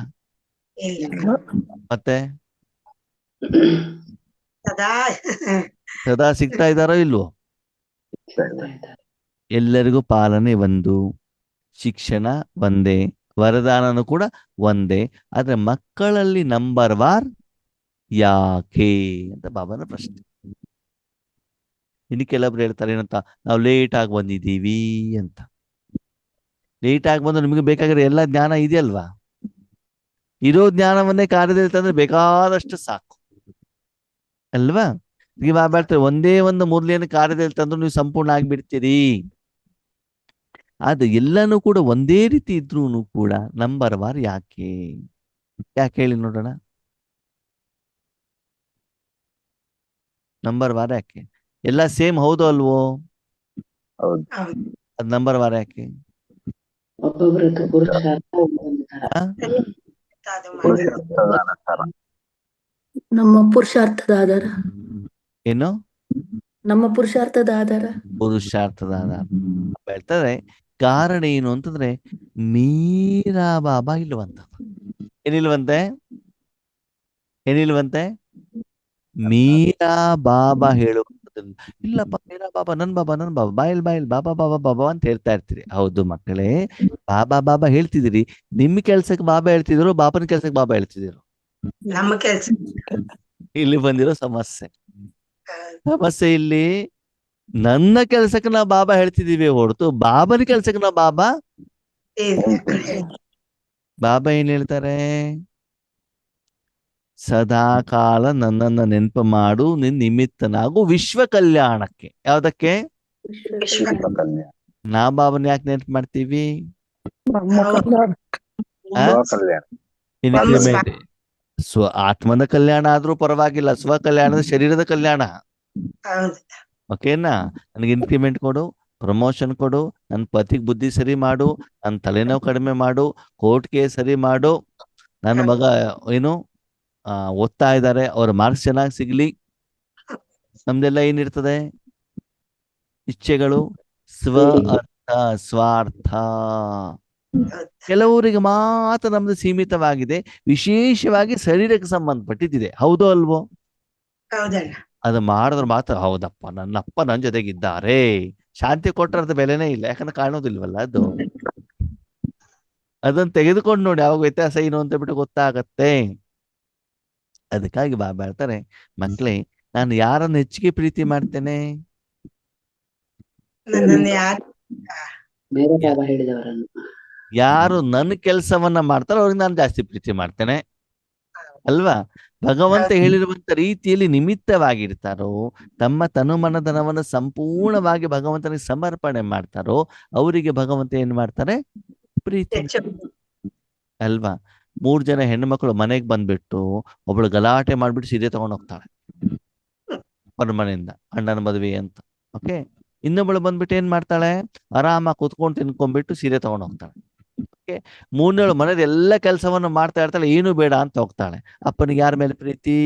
ಇಲ್ಲ. ಮತ್ತೆ ಸದಾ ಸದಾ ಸಿಗ್ತಾ ಇದಾರೋ ಇಲ್ವೋ? ಎಲ್ಲರಿಗೂ ಪಾಲನೆ ಒಂದು, ಶಿಕ್ಷಣ ಒಂದೇ, ವರದಾನನು ಕೂಡ ಒಂದೇ. ಆದ್ರೆ ಮಕ್ಕಳಲ್ಲಿ ನಂಬರ್ ವಾರ್ ಯಾಕೆ ಅಂತ ಬಾಬಾನ ಪ್ರಶ್ನೆ. ಇನ್ನು ಕೆಲವೊಬ್ರು ಹೇಳ್ತಾರೆ ಏನಂತ, ನಾವು ಲೇಟ್ ಆಗಿ ಬಂದಿದ್ದೀವಿ ಅಂತ. ಲೇಟ್ ಆಗಿ ಬಂದು ನಿಮಗೆ ಬೇಕಾಗಿರೋ ಎಲ್ಲ ಜ್ಞಾನ ಇದೆಯಲ್ವಾ? ಇರೋ ಜ್ಞಾನವನ್ನೇ ಕಾರ್ಯದಲ್ಲಿ ತಂದ್ರೆ ಬೇಕಾದಷ್ಟು ಸಾಕು ಅಲ್ವಾ? ಈಗ ಬಾಬಾ ಹೇಳ್ತಾರೆ ಒಂದೇ ಒಂದು ಮುರಳಿಯನ್ನು ಕಾರ್ಯದಲ್ಲಿ ತಂದ್ರು ನೀವು ಸಂಪೂರ್ಣ ಆಗ್ಬಿಡ್ತೀರಿ. ಆದ್ರೆ ಎಲ್ಲಾನು ಕೂಡ ಒಂದೇ ರೀತಿ ಇದ್ರೂ ಕೂಡ ನಂಬರ್ ವಾರ್ ಯಾಕೆ? ಯಾಕೆ ಹೇಳಿ ನೋಡೋಣ. ನಂಬರ್ ವಾರ ಯಾಕೆ? ಎಲ್ಲ ಸೇಮ್ ಹೌದು ಅಲ್ವೋ? ಹೌದು. ಅದ್ ನಂಬರ್ ವಾರ ಯಾಕೆ? ಒಬ್ಬೊಬ್ರದ್ದು ಪುರುಷಾರ್ಥ ಒಂದೊಂದು ತರ. ಆ? ಅದು ಮಾಡಿದ್ರು. ನಮ್ಮ ಪುರುಷಾರ್ಥದ ಆಧಾರ. ಏನು? ನಮ್ಮ ಪುರುಷಾರ್ಥದ ಆಧಾರ. ಪುರುಷಾರ್ಥದ ಆಧಾರ. ಹೇಳ್ತಾರೆ ಕಾರಣ ಏನು ಅಂತಂದ್ರೆ ಮೀರಾ ಬಾಬಾ ಇಲ್ವಂತ. ಏನಿಲ್ವಂತೆ? ಏನಿಲ್ವಂತೆ? ಮೀರಾ ಬಾಬಾ ಹೇಳುವಂಥದ್ದು ಇಲ್ಲಪ್ಪ, ಮೀರಾ ಬಾಬಾ ನನ್ ಬಾಬಾ ಬಾಯಿಲ್ ಬಾಬಾ ಬಾಬಾ ಬಾಬಾ ಅಂತ ಹೇಳ್ತಾ ಇರ್ತೀರಿ. ಹೌದು ಮಕ್ಕಳೇ, ಬಾಬಾ ಬಾಬಾ ಹೇಳ್ತಿದ್ದೀರಿ. ನಿಮ್ ಕೆಲ್ಸಕ್ಕೆ ಬಾಬಾ ಹೇಳ್ತಿದ್ರು, ಬಾಬನ ಕೆಲ್ಸಕ್ಕೆ ಬಾಬಾ ಹೇಳ್ತಿದ್ರು. ನಮ್ಮ ಕೆಲ್ಸ. ಇಲ್ಲಿ ಬಂದಿರೋ ಸಮಸ್ಯೆ ಇಲ್ಲಿ ನನ್ನ ಕೆಲ್ಸಕ್ಕೆ ನಾವು ಬಾಬಾ ಹೇಳ್ತಿದೀವಿ ಹೊರತು ಬಾಬನ ಕೆಲ್ಸಕ್ಕೆ ನಾವು ಬಾಬಾ ಏನ್ ಹೇಳ್ತಾರೆ? ಸದಾ ಕಾಲ ನನ್ನನ್ನ ನೆನಪು ಮಾಡು, ನಿನ್ ನಿಮಿತ್ತನಾಗು ವಿಶ್ವ ಕಲ್ಯಾಣಕ್ಕೆ. ಯಾವ್ದಕ್ಕೆ? ನಾ ಬಾಬನ್ ಯಾಕೆ ನೆನಪು ಮಾಡ್ತೀವಿ? ನಮ್ಮ ಕಲ್ಯಾಣ ಇನ್ಕ್ರಿಮೆಂಟ್ ಆತ್ಮನ ಕಲ್ಯಾಣ ಆದ್ರೂ ಪರವಾಗಿಲ್ಲ, ಸ್ವ ಕಲ್ಯಾಣದ ಶರೀರದ ಕಲ್ಯಾಣ. ಓಕೆನಾ? ನನಗೆ ಇನ್ಕ್ರಿಮೆಂಟ್ ಕೊಡು, ಪ್ರಮೋಷನ್ ಕೊಡು, ನನ್ನ ಪತಿಗೆ ಬುದ್ಧಿ ಸರಿ ಮಾಡು, ನನ್ನ ತಲೆನೋವು ಕಡಿಮೆ ಮಾಡು, ಕೋರ್ಟ್ಗೆ ಸರಿ ಮಾಡು, ನನ್ನ ಮಗ ಏನು ಓದ್ತಾ ಇದ್ದಾರೆ ಅವ್ರ ಮಾರ್ಕ್ಸ್ ಚೆನ್ನಾಗಿ ಸಿಗ್ಲಿ. ನಮ್ದೆಲ್ಲ ಏನಿರ್ತದೆ? ಇಚ್ಛೆಗಳು ಸ್ವ ಅರ್ಥ ಸ್ವಾರ್ಥ. ಕೆಲವರಿಗೆ ಮಾತ್ರ ನಮ್ದು ಸೀಮಿತವಾಗಿದೆ, ವಿಶೇಷವಾಗಿ ಶರೀರಕ್ಕೆ ಸಂಬಂಧಪಟ್ಟಿದ್ದಿದೆ. ಹೌದೋ ಅಲ್ವೋ? ಅದು ಮಾಡಿದ್ರೆ ಮಾತ್ರ ಹೌದಪ್ಪ ನನ್ನಪ್ಪ ನನ್ನ ಜೊತೆಗಿದ್ದಾರೆ, ಶಾಂತಿ ಕೊಟ್ಟರದ ಬೆಲೆನೇ ಇಲ್ಲ, ಯಾಕಂದ್ರೆ ಕಾಣೋದಿಲ್ವಲ್ಲ ಅದು. ಅದನ್ನ ತೆಗೆದುಕೊಂಡು ನೋಡಿ ಯಾವಾಗ ವ್ಯತ್ಯಾಸ ಏನು ಅಂತ ಬಿಟ್ಟು ಗೊತ್ತಾಗತ್ತೆ. ಅದಕ್ಕಾಗಿ ಬಾಬಾ ಹೇಳ್ತಾರೆ, ಮಕ್ಕಳೇ ನಾನು ಯಾರನ್ನು ಹೆಚ್ಚಿಗೆ ಪ್ರೀತಿ ಮಾಡ್ತೇನೆ? ಬೇರೆ ಬಾಬಾ ಹೇಳಿದವರನ್ನು. ಯಾರು ನನ್ನ ಕೆಲಸವನ್ನ ಮಾಡ್ತಾರೋ ಅವ್ರಿಗೆ ನಾನು ಜಾಸ್ತಿ ಪ್ರೀತಿ ಮಾಡ್ತೇನೆ ಅಲ್ವಾ? ಭಗವಂತ ಹೇಳಿರುವಂತ ರೀತಿಯಲ್ಲಿ ನಿಮಿತ್ತವಾಗಿರ್ತಾರೋ, ತಮ್ಮ ತನುಮನಧನವನ್ನು ಸಂಪೂರ್ಣವಾಗಿ ಭಗವಂತನಿಗೆ ಸಮರ್ಪಣೆ ಮಾಡ್ತಾರೋ ಅವರಿಗೆ ಭಗವಂತ ಏನ್ ಮಾಡ್ತಾರೆ? ಪ್ರೀತಿ ಅಲ್ವಾ? 3 ಜನ ಹೆಣ್ಣು ಮಕ್ಕಳು ಮನೆಗೆ ಬಂದ್ಬಿಟ್ಟು ಒಬ್ಳು ಗಲಾಟೆ ಮಾಡ್ಬಿಟ್ಟು ಸೀರೆ ತಗೊಂಡು ಹೋಗ್ತಾಳೆ ಅವ್ರ ಮನೆಯಿಂದ, ಅಣ್ಣನ ಮದುವೆ ಅಂತ. ಓಕೆ, ಇನ್ನೊಬ್ಬಳು ಬಂದ್ಬಿಟ್ಟು ಏನ್ ಮಾಡ್ತಾಳೆ? ಆರಾಮಾಗಿ ಕೂತ್ಕೊಂಡು ತಿನ್ಕೊಂಡ್ಬಿಟ್ಟು ಸೀರೆ ತಗೊಂಡು ಹೋಗ್ತಾಳೆ. ಓಕೆ, 3ನೇಳು ಮನೇಲಿ ಎಲ್ಲ ಕೆಲಸವನ್ನು ಮಾಡ್ತಾ ಇರ್ತಾಳೆ, ಏನು ಬೇಡ ಅಂತ ಹೋಗ್ತಾಳೆ. ಅಪ್ಪನಿಗೆ ಯಾರ ಮೇಲೆ ಪ್ರೀತಿ?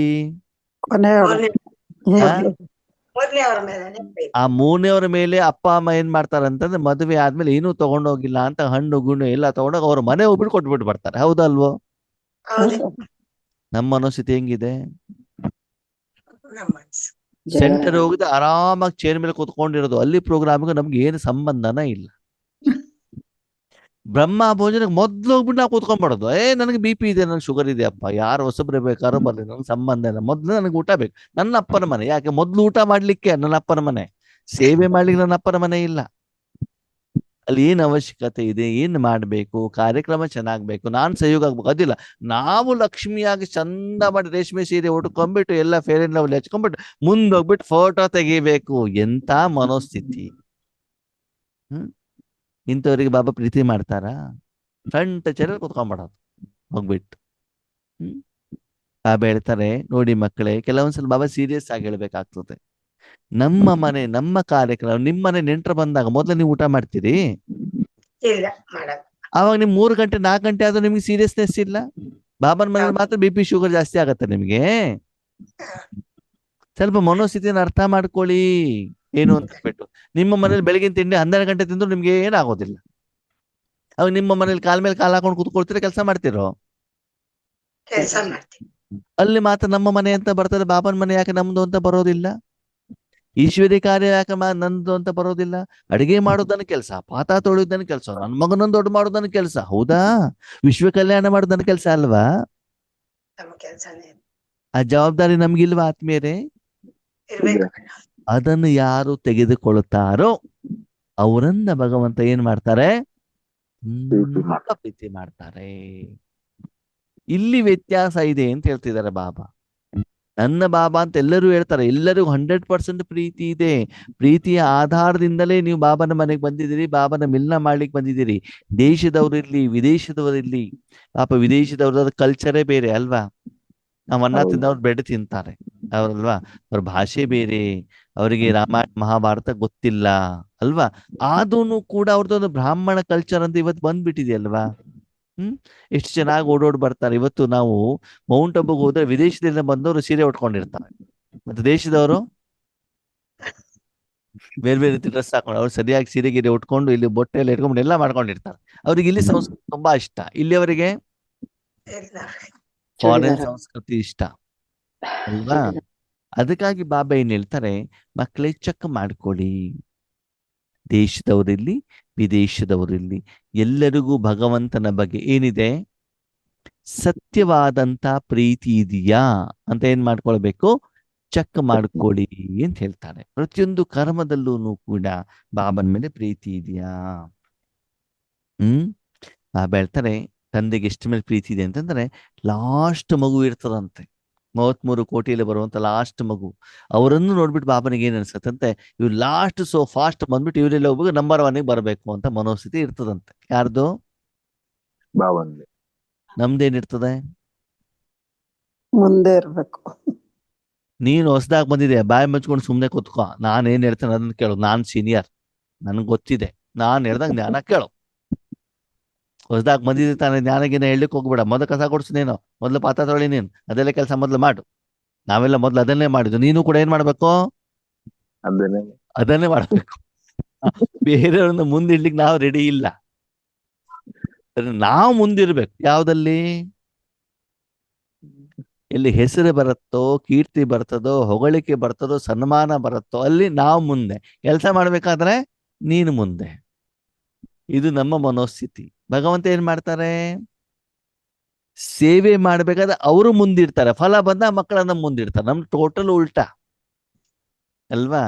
ಆ 3ನೇವರ ಮೇಲೆ ಅಪ್ಪ ಅಮ್ಮ ಏನ್ ಮಾಡ್ತಾರೆ ಅಂತಂದ್ರೆ ಮದುವೆ ಆದ್ಮೇಲೆ ಏನೂ ತಗೊಂಡೋಗಿಲ್ಲ ಅಂತ ಹಣ್ಣು ಗುಣ್ಣು ಎಲ್ಲ ತಗೊಂಡೋಗಿ ಅವ್ರ ಮನೆ ಹೋಗ್ಬಿಟ್ಟು ಕೊಟ್ಬಿಟ್ಟು ಬರ್ತಾರೆ. ಹೌದಲ್ವೋ? ನಮ್ಮ ಮನಸ್ಥಿತಿ ಹೆಂಗಿದೆ? ಸೆಂಟರ್ ಹೋಗಿದ್ದು ಆರಾಮಾಗಿ ಚೇರ್ ಮೇಲೆ ಕೂತ್ಕೊಂಡಿರೋದು, ಅಲ್ಲಿ ಪ್ರೋಗ್ರಾಮ್ಗೆ ನಮ್ಗೆ ಏನು ಸಂಬಂಧನೇ ಇಲ್ಲ. ಬ್ರಹ್ಮ ಭೋಜನಕ್ಕೆ ಮೊದ್ಲು ಹೋಗ್ಬಿಟ್ಟು ನಾವು ಕೂತ್ಕೊಂಡ್ಬಿಡೋದು, ನನಗೆ BP ಇದೆ, ನನಗೆ ಶುಗರ್ ಇದೆಯಪ್ಪ, ಯಾರು ಹೊಸಬ್ರೆ ಬೇಕಾದ್ರೂ ಬರ್ಲಿ, ನನಗೆ ಸಂಬಂಧ ಇಲ್ಲ, ಮೊದ್ಲು ನನಗೆ ಊಟ ಬೇಕು. ನನ್ನ ಅಪ್ಪನ ಮನೆ ಯಾಕೆ? ಮೊದ್ಲು ಊಟ ಮಾಡ್ಲಿಕ್ಕೆ ನನ್ನ ಅಪ್ಪನ ಮನೆ, ಸೇವೆ ಮಾಡ್ಲಿಕ್ಕೆ ನನ್ನ ಅಪ್ಪನ ಮನೆ ಇಲ್ಲ. ಅಲ್ಲಿ ಏನ್ ಅವಶ್ಯಕತೆ ಇದೆ, ಏನ್ ಮಾಡ್ಬೇಕು, ಕಾರ್ಯಕ್ರಮ ಚೆನ್ನಾಗ್ಬೇಕು, ನಾನ್ ಸಹಯೋಗ ಆಗ್ಬೇಕು, ಅದಿಲ್ಲ. ನಾವು ಲಕ್ಷ್ಮಿಯಾಗಿ ಚಂದ ಮಾಡಿ ರೇಷ್ಮೆ ಸೀರೆ ಉಟ್ಕೊಂಡ್ಬಿಟ್ಟು ಎಲ್ಲ ಫೇರ್ ಅಂಡ್ ಲವ್ಲಿ ಹಚ್ಕೊಂಡ್ಬಿಟ್ಟು ಮುಂದೋಗ್ಬಿಟ್ಟು ಫೋಟೋ ತೆಗಿಬೇಕು. ಎಂತ ಮನೋಸ್ಥಿತಿ. ಇಂಥವ್ರಿಗೆ ಬಾಬಾ ಪ್ರೀತಿ ಮಾಡ್ತಾರಾ? ಫ್ರಂಟ್ ಚೇರಲ್ಲಿ ಕುತ್ಕೊಂಡ್ಬಿಡೋದು ಹೋಗ್ಬಿಟ್ಟು. ಬಾಬಾ ಹೇಳ್ತಾರೆ, ನೋಡಿ ಮಕ್ಕಳೇ, ಕೆಲವೊಂದ್ಸಲ ಬಾಬಾ ಸೀರಿಯಸ್ ಆಗಿ ಹೇಳ್ಬೇಕಾಗ್ತದೆ. ನಮ್ಮ ಮನೆ, ನಮ್ಮ ಕಾರ್ಯಕ್ರಮ, ನಿಮ್ಮನೆ ನೆಂಟರು ಬಂದಾಗ ಮೊದಲು ನೀವು ಊಟ ಮಾಡ್ತೀರಿ? ಇಲ್ಲ ಮಾಡಲ್ಲ. ಅವಾಗ ನಿಮ್ 3 ಗಂಟೆ 4 ಗಂಟೆ ಆದ್ರೂ ನಿಮ್ಗೆ ಸೀರಿಯಸ್ನೆಸ್ ಇಲ್ಲ. ಬಾಬಾನ ಮನೇಲಿ ಮಾತ್ರ BP ಶುಗರ್ ಜಾಸ್ತಿ ಆಗತ್ತೆ ನಿಮ್ಗೆ. ಸ್ವಲ್ಪ ಮನೋಸ್ಥಿತಿಯನ್ನು ಅರ್ಥ ಮಾಡ್ಕೊಳ್ಳಿ ಏನು ಅಂತ ಹೇಳ್ಬಿಟ್ಟು. ನಿಮ್ಮ ಮನೇಲಿ ಬೆಳಗಿನ ತಿಂಡಿ 12 ಗಂಟೆ ತಿಂದ್ರು ನಿಮ್ಗೆ ಏನಾಗೋದಿಲ್ಲ. ಅವಾಗ ನಿಮ್ಮ ಮನೇಲಿ ಕಾಲ್ ಮೇಲೆ ಕಾಲ್ ಹಾಕೊಂಡು ಕೂತ್ಕೊಳ್ತೀರ, ಕೆಲಸ ಮಾಡ್ತಿರೋ? ಕೆಲಸ ಮಾಡ್ತೀವಿ. ಅಲ್ಲಿ ಮಾತ್ರ ನಮ್ಮ ಮನೆ ಅಂತ ಬರ್ತದೆ, ಬಾಬನ ಮನೆ ಯಾಕೆ ನಮ್ದು ಅಂತ ಬರೋದಿಲ್ಲ? ಈಶ್ವರಿ ಕಾರ್ಯ ಯಾಕೆ ನಂದು ಅಂತ ಬರೋದಿಲ್ಲ? ಅಡಿಗೆ ಮಾಡೋದನ್ನ ಕೆಲಸ, ಪಾತ ತೊಳೆಯೋದನ್ನ ಕೆಲಸ, ನನ್ನ ಮಗನನ್ನು ದೊಡ್ಡ ಮಾಡೋದನ್ನ ಕೆಲಸ. ಹೌದಾ? ವಿಶ್ವ ಕಲ್ಯಾಣ ಮಾಡೋದನ್ನ ಕೆಲಸ ಅಲ್ವಾ? ನಮ್ಮ ಕೆಲಸನೇ ಆ ಜವಾಬ್ದಾರಿ ನಮ್ಗಿಲ್ವಾ ಆತ್ಮೀಯರೇ? ಇರ್ಬೇಕು. ಅದನ್ನು ಯಾರು ತೆಗೆದುಕೊಳ್ಳುತ್ತಾರೋ ಅವರನ್ನ ಭಗವಂತ ಏನ್ ಮಾಡ್ತಾರೆ? ತುಂಬಾ ಪ್ರೀತಿ ಮಾಡ್ತಾರೆ. ಇಲ್ಲಿ ವ್ಯತ್ಯಾಸ ಇದೆ ಅಂತ ಹೇಳ್ತಿದ್ದಾರೆ ಬಾಬಾ. ನನ್ನ ಬಾಬಾ ಅಂತ ಎಲ್ಲರೂ ಹೇಳ್ತಾರೆ, ಎಲ್ಲರಿಗೂ 100% ಪ್ರೀತಿ ಇದೆ. ಪ್ರೀತಿಯ ಆಧಾರದಿಂದಲೇ ನೀವು ಬಾಬನ ಮನೆಗೆ ಬಂದಿದ್ದೀರಿ, ಬಾಬನ ಮಿಲನ ಮಾಡ್ಲಿಕ್ಕೆ ಬಂದಿದ್ದೀರಿ. ದೇಶದವರಿರ್ಲಿ, ವಿದೇಶದವರಿರ್ಲಿ. ಪಾಪ ವಿದೇಶದವ್ರದ ಕಲ್ಚರೇ ಬೇರೆ ಅಲ್ವಾ? ನಾವು ಅನ್ನ ತಿಂದವ್ರು ಬ್ರೆಡ್ ತಿಂತಾರೆ ಅವ್ರಲ್ವಾ? ಅವ್ರ ಭಾಷೆ ಬೇರೆ, ಅವರಿಗೆ ರಾಮಾಯಣ ಮಹಾಭಾರತ ಗೊತ್ತಿಲ್ಲ ಅಲ್ವಾ? ಆದ್ರೂ ಕೂಡ ಅವ್ರದ್ದೊಂದು ಬ್ರಾಹ್ಮಣ ಕಲ್ಚರ್ ಅಂತ ಇವತ್ತು ಬಂದ್ಬಿಟ್ಟಿದೆಯಲ್ವಾ? ಎಷ್ಟು ಚೆನ್ನಾಗಿ ಓಡೋಡ್ ಬರ್ತಾರೆ. ಇವತ್ತು ನಾವು ಮೌಂಟ್ ಅಬುಗೆ ಹೋದ್ರೆ ವಿದೇಶದಿಂದ ಬಂದವರು ಸೀರೆ ಉಟ್ಕೊಂಡಿರ್ತಾರೆ, ಮತ್ತೆ ದೇಶದವರು ಬೇರೆ ಬೇರೆ ರೀತಿ ಡ್ರೆಸ್ ಹಾಕೊಂಡು, ಅವ್ರು ಸರಿಯಾಗಿ ಸೀರೆ ಗೀರೆ ಉಟ್ಕೊಂಡು ಇಲ್ಲಿ ಬೊಟ್ಟೆ ಎಲ್ಲ ಇಟ್ಕೊಂಡು ಎಲ್ಲ ಮಾಡ್ಕೊಂಡಿರ್ತಾರೆ. ಅವ್ರಿಗೆ ಇಲ್ಲಿ ಸಂಸ್ಕೃತಿ ತುಂಬಾ ಇಷ್ಟ, ಇಲ್ಲಿಯವರಿಗೆ ಫಾರಿನ್ ಸಂಸ್ಕೃತಿ ಇಷ್ಟ ಅಲ್ವಾ? ಅದಕ್ಕಾಗಿ ಬಾಬಾ ಏನ್ ಹೇಳ್ತಾರೆ, ಮಕ್ಕಳೇ ಚೆಕ್ ಮಾಡ್ಕೊಳ್ಳಿ. ದೇಶದವರಿರ್ಲಿ, ವಿದೇಶದವರಿರ್ಲಿ, ಎಲ್ಲರಿಗೂ ಭಗವಂತನ ಬಗ್ಗೆ ಏನಿದೆ? ಸತ್ಯವಾದಂತ ಪ್ರೀತಿ ಇದೆಯಾ ಅಂತ ಏನ್ ಮಾಡ್ಕೊಳ್ಬೇಕು? ಚೆಕ್ ಮಾಡ್ಕೊಳ್ಳಿ ಅಂತ ಹೇಳ್ತಾರೆ. ಪ್ರತಿಯೊಂದು ಕರ್ಮದಲ್ಲೂ ಕೂಡ ಬಾಬನ ಮೇಲೆ ಪ್ರೀತಿ ಇದೆಯಾ? ಬಾಬಾ ಹೇಳ್ತಾರೆ, ತಂದೆಗೆ ಎಷ್ಟು ಮೇಲೆ ಪ್ರೀತಿ ಇದೆ ಅಂತಂದ್ರೆ, ಲಾಸ್ಟ್ ಮಗು ಇರ್ತದಂತೆ, 33 ಕೋಟಿಯಲ್ಲಿ ಬರುವಂತ ಲಾಸ್ಟ್ ಮಗು. ಅವರನ್ನು ನೋಡ್ಬಿಟ್ಟು ಬಾಬನಿಗೆ ಏನ್ ಅನ್ಸತ್ತಂತೆ, ಇವ್ರು ಲಾಸ್ಟ್ ಸೋ ಫಾಸ್ಟ್ ಬಂದ್ಬಿಟ್ಟು ಇವರೆಲ್ಲ ಹೋಗ್ಬೇಕು, ನಂಬರ್ 1 ಬರಬೇಕು ಅಂತ ಮನೋಸ್ಥಿತಿ ಇರ್ತದಂತೆ. ಯಾರ್ದು? ಬಾಬಂದೆ. ನಮ್ದೇನಿರ್ತದೆ? ಮುಂದೆ ಇರ್ಬೇಕು. ನೀನು ಹೊಸದಾಗಿ ಬಂದಿದೆ, ಬಾಯಿ ಮುಚ್ಕೊಂಡು ಸುಮ್ನೆ ಕೂತ್ಕೋ, ನಾನೇನ್ ಹೇಳ್ತೇನೆ ಅದನ್ನ ಕೇಳು, ನಾನ್ ಸೀನಿಯರ್, ನನ್ಗೆ ಗೊತ್ತಿದೆ, ನಾನ್ ಹೇಳ್ದಂಗ ಜ್ಞಾನ ಕೇಳು. ಹೊಸದಾಗಿ ಬಂದಿದ್ದೆ ತಾನೇ, ಜ್ಞಾನಗಿನ ಹೇಳಲಿಕ್ಕೆ ಹೋಗ್ಬೇಡ. ಮೊದಲು ಕಸ ಕೊಡ್ಸು ನೀನು, ಮೊದ್ಲು ಪಾತ್ರ ತೊಳಿ ನೀನು, ಅದೆಲ್ಲ ಕೆಲಸ ಮೊದ್ಲು ಮಾಡು. ನಾವೆಲ್ಲ ಮೊದ್ಲು ಅದನ್ನೇ ಮಾಡಿದ್ದು, ನೀನು ಕೂಡ ಏನ್ ಮಾಡ್ಬೇಕು? ಅದನ್ನೇ ಮಾಡ್ಬೇಕು. ಬೇರೆಯವ್ರನ್ನ ಮುಂದಿಡ್ಲಿಕ್ಕೆ ನಾವು ರೆಡಿ ಇಲ್ಲ, ನಾವು ಮುಂದಿರ್ಬೇಕು. ಯಾವ್ದಲ್ಲಿ? ಎಲ್ಲಿ ಹೆಸರು ಬರುತ್ತೋ, ಕೀರ್ತಿ ಬರ್ತದೋ, ಹೊಗಳಿಕೆ ಬರ್ತದೋ, ಸನ್ಮಾನ ಬರುತ್ತೋ, ಅಲ್ಲಿ ನಾವು ಮುಂದೆ. ಕೆಲಸ ಮಾಡ್ಬೇಕಾದ್ರೆ ನೀನು ಮುಂದೆ. ಇದು ನಮ್ಮ ಮನೋಸ್ಥಿತಿ. ಭಗವಂತ ಏನ್ ಮಾಡ್ತಾರೆ? ಸೇವೆ ಮಾಡ್ಬೇಕಾದ್ರೆ ಅವರು ಮುಂದಿರ್ತಾರೆ, ಫಲ ಬಂದ ಮಕ್ಕಳನ್ನ ಮುಂದಿರ್ತಾರೆ. ನಮ್ ಟೋಟಲ್ ಉಲ್ಟಾ ಅಲ್ವಾ?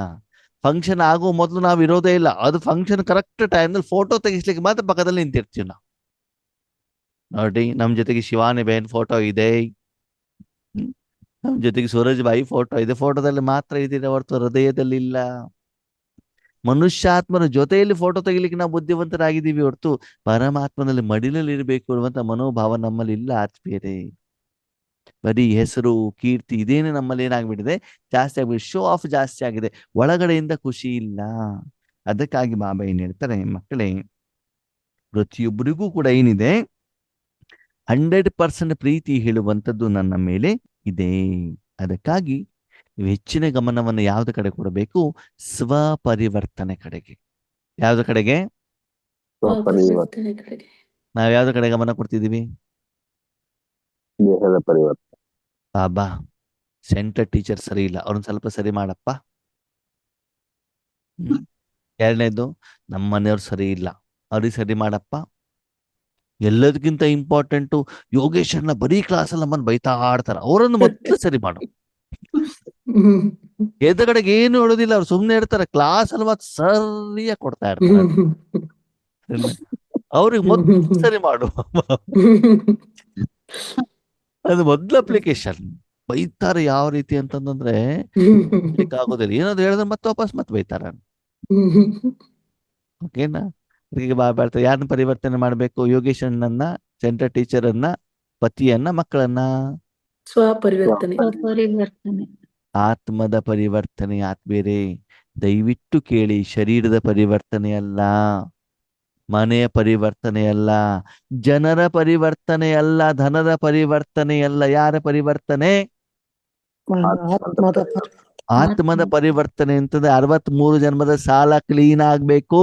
ಫಂಕ್ಷನ್ ಆಗೋ ಮೊದಲು ನಾವು ಇರೋದೇ ಇಲ್ಲ, ಅದು ಫಂಕ್ಷನ್ ಕರೆಕ್ಟ್ ಟೈಮ್ನಲ್ಲಿ ಫೋಟೋ ತೆಗಿಸ್ಲಿಕ್ಕೆ ಮಾತ್ರ ಪಕ್ಕದಲ್ಲಿ ನಿಂತಿರ್ತೀವಿ ನಾವು. ನೋಡಿ, ನಮ್ ಜೊತೆಗೆ ಶಿವಾನಿ ಬೇನ್ ಫೋಟೋ ಇದೆ, ನಮ್ ಜೊತೆಗೆ ಸೂರಜ್ ಬಾಯಿ ಫೋಟೋ ಇದೆ, ಫೋಟೋದಲ್ಲಿ ಮಾತ್ರ ಇದ್ದೀರ ಹೊರತು ಹೃದಯದಲ್ಲಿ ಇಲ್ಲ. ಮನುಷ್ಯಾತ್ಮನ ಜೊತೆಯಲ್ಲಿ ಫೋಟೋ ತೆಗಿಲಿಕ್ಕೆ ನಾವು ಬುದ್ಧಿವಂತರಾಗಿದ್ದೀವಿ ಹೊರತು ಪರಮಾತ್ಮನಲ್ಲಿ ಮಡಿಲಲ್ಲಿ ಇರಬೇಕು ಅನ್ನುವಂತ ಮನೋಭಾವ ನಮ್ಮಲ್ಲಿ ಇಲ್ಲ ಆತ್ಮೀಯರೇ. ಬರೀ ಹೆಸರು, ಕೀರ್ತಿ ಇದೇನೆ ನಮ್ಮಲ್ಲಿ ಏನಾಗ್ಬಿಟ್ಟಿದೆ? ಜಾಸ್ತಿ ಆಗ್ಬಿಟ್ಟು ಶೋ ಆಫ್ ಜಾಸ್ತಿ ಆಗಿದೆ, ಒಳಗಡೆಯಿಂದ ಖುಷಿ ಇಲ್ಲ. ಅದಕ್ಕಾಗಿ ಬಾಬಾ ಏನ್ ಹೇಳ್ತಾರೆ, ಮಕ್ಕಳೇ, ಪ್ರತಿಯೊಬ್ಬರಿಗೂ ಕೂಡ ಏನಿದೆ? 100% ಪ್ರೀತಿ ಹೇಳುವಂಥದ್ದು ನನ್ನ ಮೇಲೆ ಇದೆ. ಅದಕ್ಕಾಗಿ ನೀವು ಹೆಚ್ಚಿನ ಗಮನವನ್ನು ಯಾವ್ದ ಕಡೆ ಕೊಡಬೇಕು? ಸ್ವಪರಿವರ್ತನೆ ಕಡೆಗೆ. ಯಾವ್ದ ಕಡೆಗೆ? ನಾವ್ ಯಾವ್ದ ಕಡೆ ಗಮನ ಕೊಡ್ತಿದೀವಿ? ದೇಹದ ಪರಿವರ್ತನೆ. ಬಾಬಾ ಸೆಂಟರ್ ಟೀಚರ್ ಸರಿ ಇಲ್ಲ, ಅವ್ರನ್ನ ಸ್ವಲ್ಪ ಸರಿ ಮಾಡಪ್ಪ. ಹ್ಮ್. ಎರಡನೇದು, ನಮ್ಮ ಮನೆಯವ್ರು ಸರಿ ಇಲ್ಲ, ಅವ್ರಿಗೆ ಸರಿ ಮಾಡಪ್ಪ. ಎಲ್ಲದಕ್ಕಿಂತ ಇಂಪಾರ್ಟೆಂಟು, ಯೋಗೇಶನ್ನ ಬರೀ ಕ್ಲಾಸಲ್ಲಿ ನಮ್ಮನ್ನು ಬೈತಾ ಆಡ್ತಾರ, ಅವರನ್ನು ಮೊದಲು ಸರಿ ಮಾಡು. ಎದುರುಗಡೆಗೆ ಏನು ಹೇಳೋದಿಲ್ಲ, ಅವ್ರು ಸುಮ್ಮನೆ ಇರ್ತಾರೆ, ಕ್ಲಾಸಲ್ಲಿ ಮತ್ತೆ ಸರಿಯಾಗಿ ಕೊಡ್ತಾ ಇರ್ತಾರೆ. ಅವ್ರಿಗೆ ಮೊದಲು ಸರಿ ಮಾಡು. ಅದು ಮೊದಲು ಅಪ್ಲಿಕೇಶನ್. ಬೈತಾರೆ ಯಾವ ರೀತಿ ಅಂತಂದ್ರೆ ಆಗೋದಿಲ್ಲ, ಏನಾದ್ರು ಹೇಳಿದ್ರೆ ಮತ್ತೆ ವಾಪಸ್ ಮತ್ತೆ ಬೈತಾರ. ಓಕೆನಾ? ಈಗ ಬರ್ತಾರೆ, ಯಾರನ್ನ ಪರಿವರ್ತನೆ ಮಾಡಬೇಕು? ಯೋಗೇಶ್ ಅಣ್ಣನ್ನ, ಸೆಂಟರ್ ಟೀಚರ್ ಅನ್ನ, ಪತಿಯನ್ನ, ಮಕ್ಕಳನ್ನ. ಸ್ವಪರಿವರ್ತನೆ. ಪರಿವರ್ತನೆ. ಆತ್ಮದ ಪರಿವರ್ತನೆ ಆತ್ಮೀಯರೇ, ದಯವಿಟ್ಟು ಕೇಳಿ. ಶರೀರದ ಪರಿವರ್ತನೆ ಅಲ್ಲ, ಮನೆಯ ಪರಿವರ್ತನೆ ಅಲ್ಲ, ಜನರ ಪರಿವರ್ತನೆ ಅಲ್ಲ, ಧನದ ಪರಿವರ್ತನೆ ಅಲ್ಲ. ಯಾರ ಪರಿವರ್ತನೆ? ಆತ್ಮದ ಆತ್ಮದ ಪರಿವರ್ತನೆ ಅಂತಂದ್ರೆ 63 ಜನ್ಮದ ಸಾಲ ಕ್ಲೀನ್ ಆಗ್ಬೇಕು.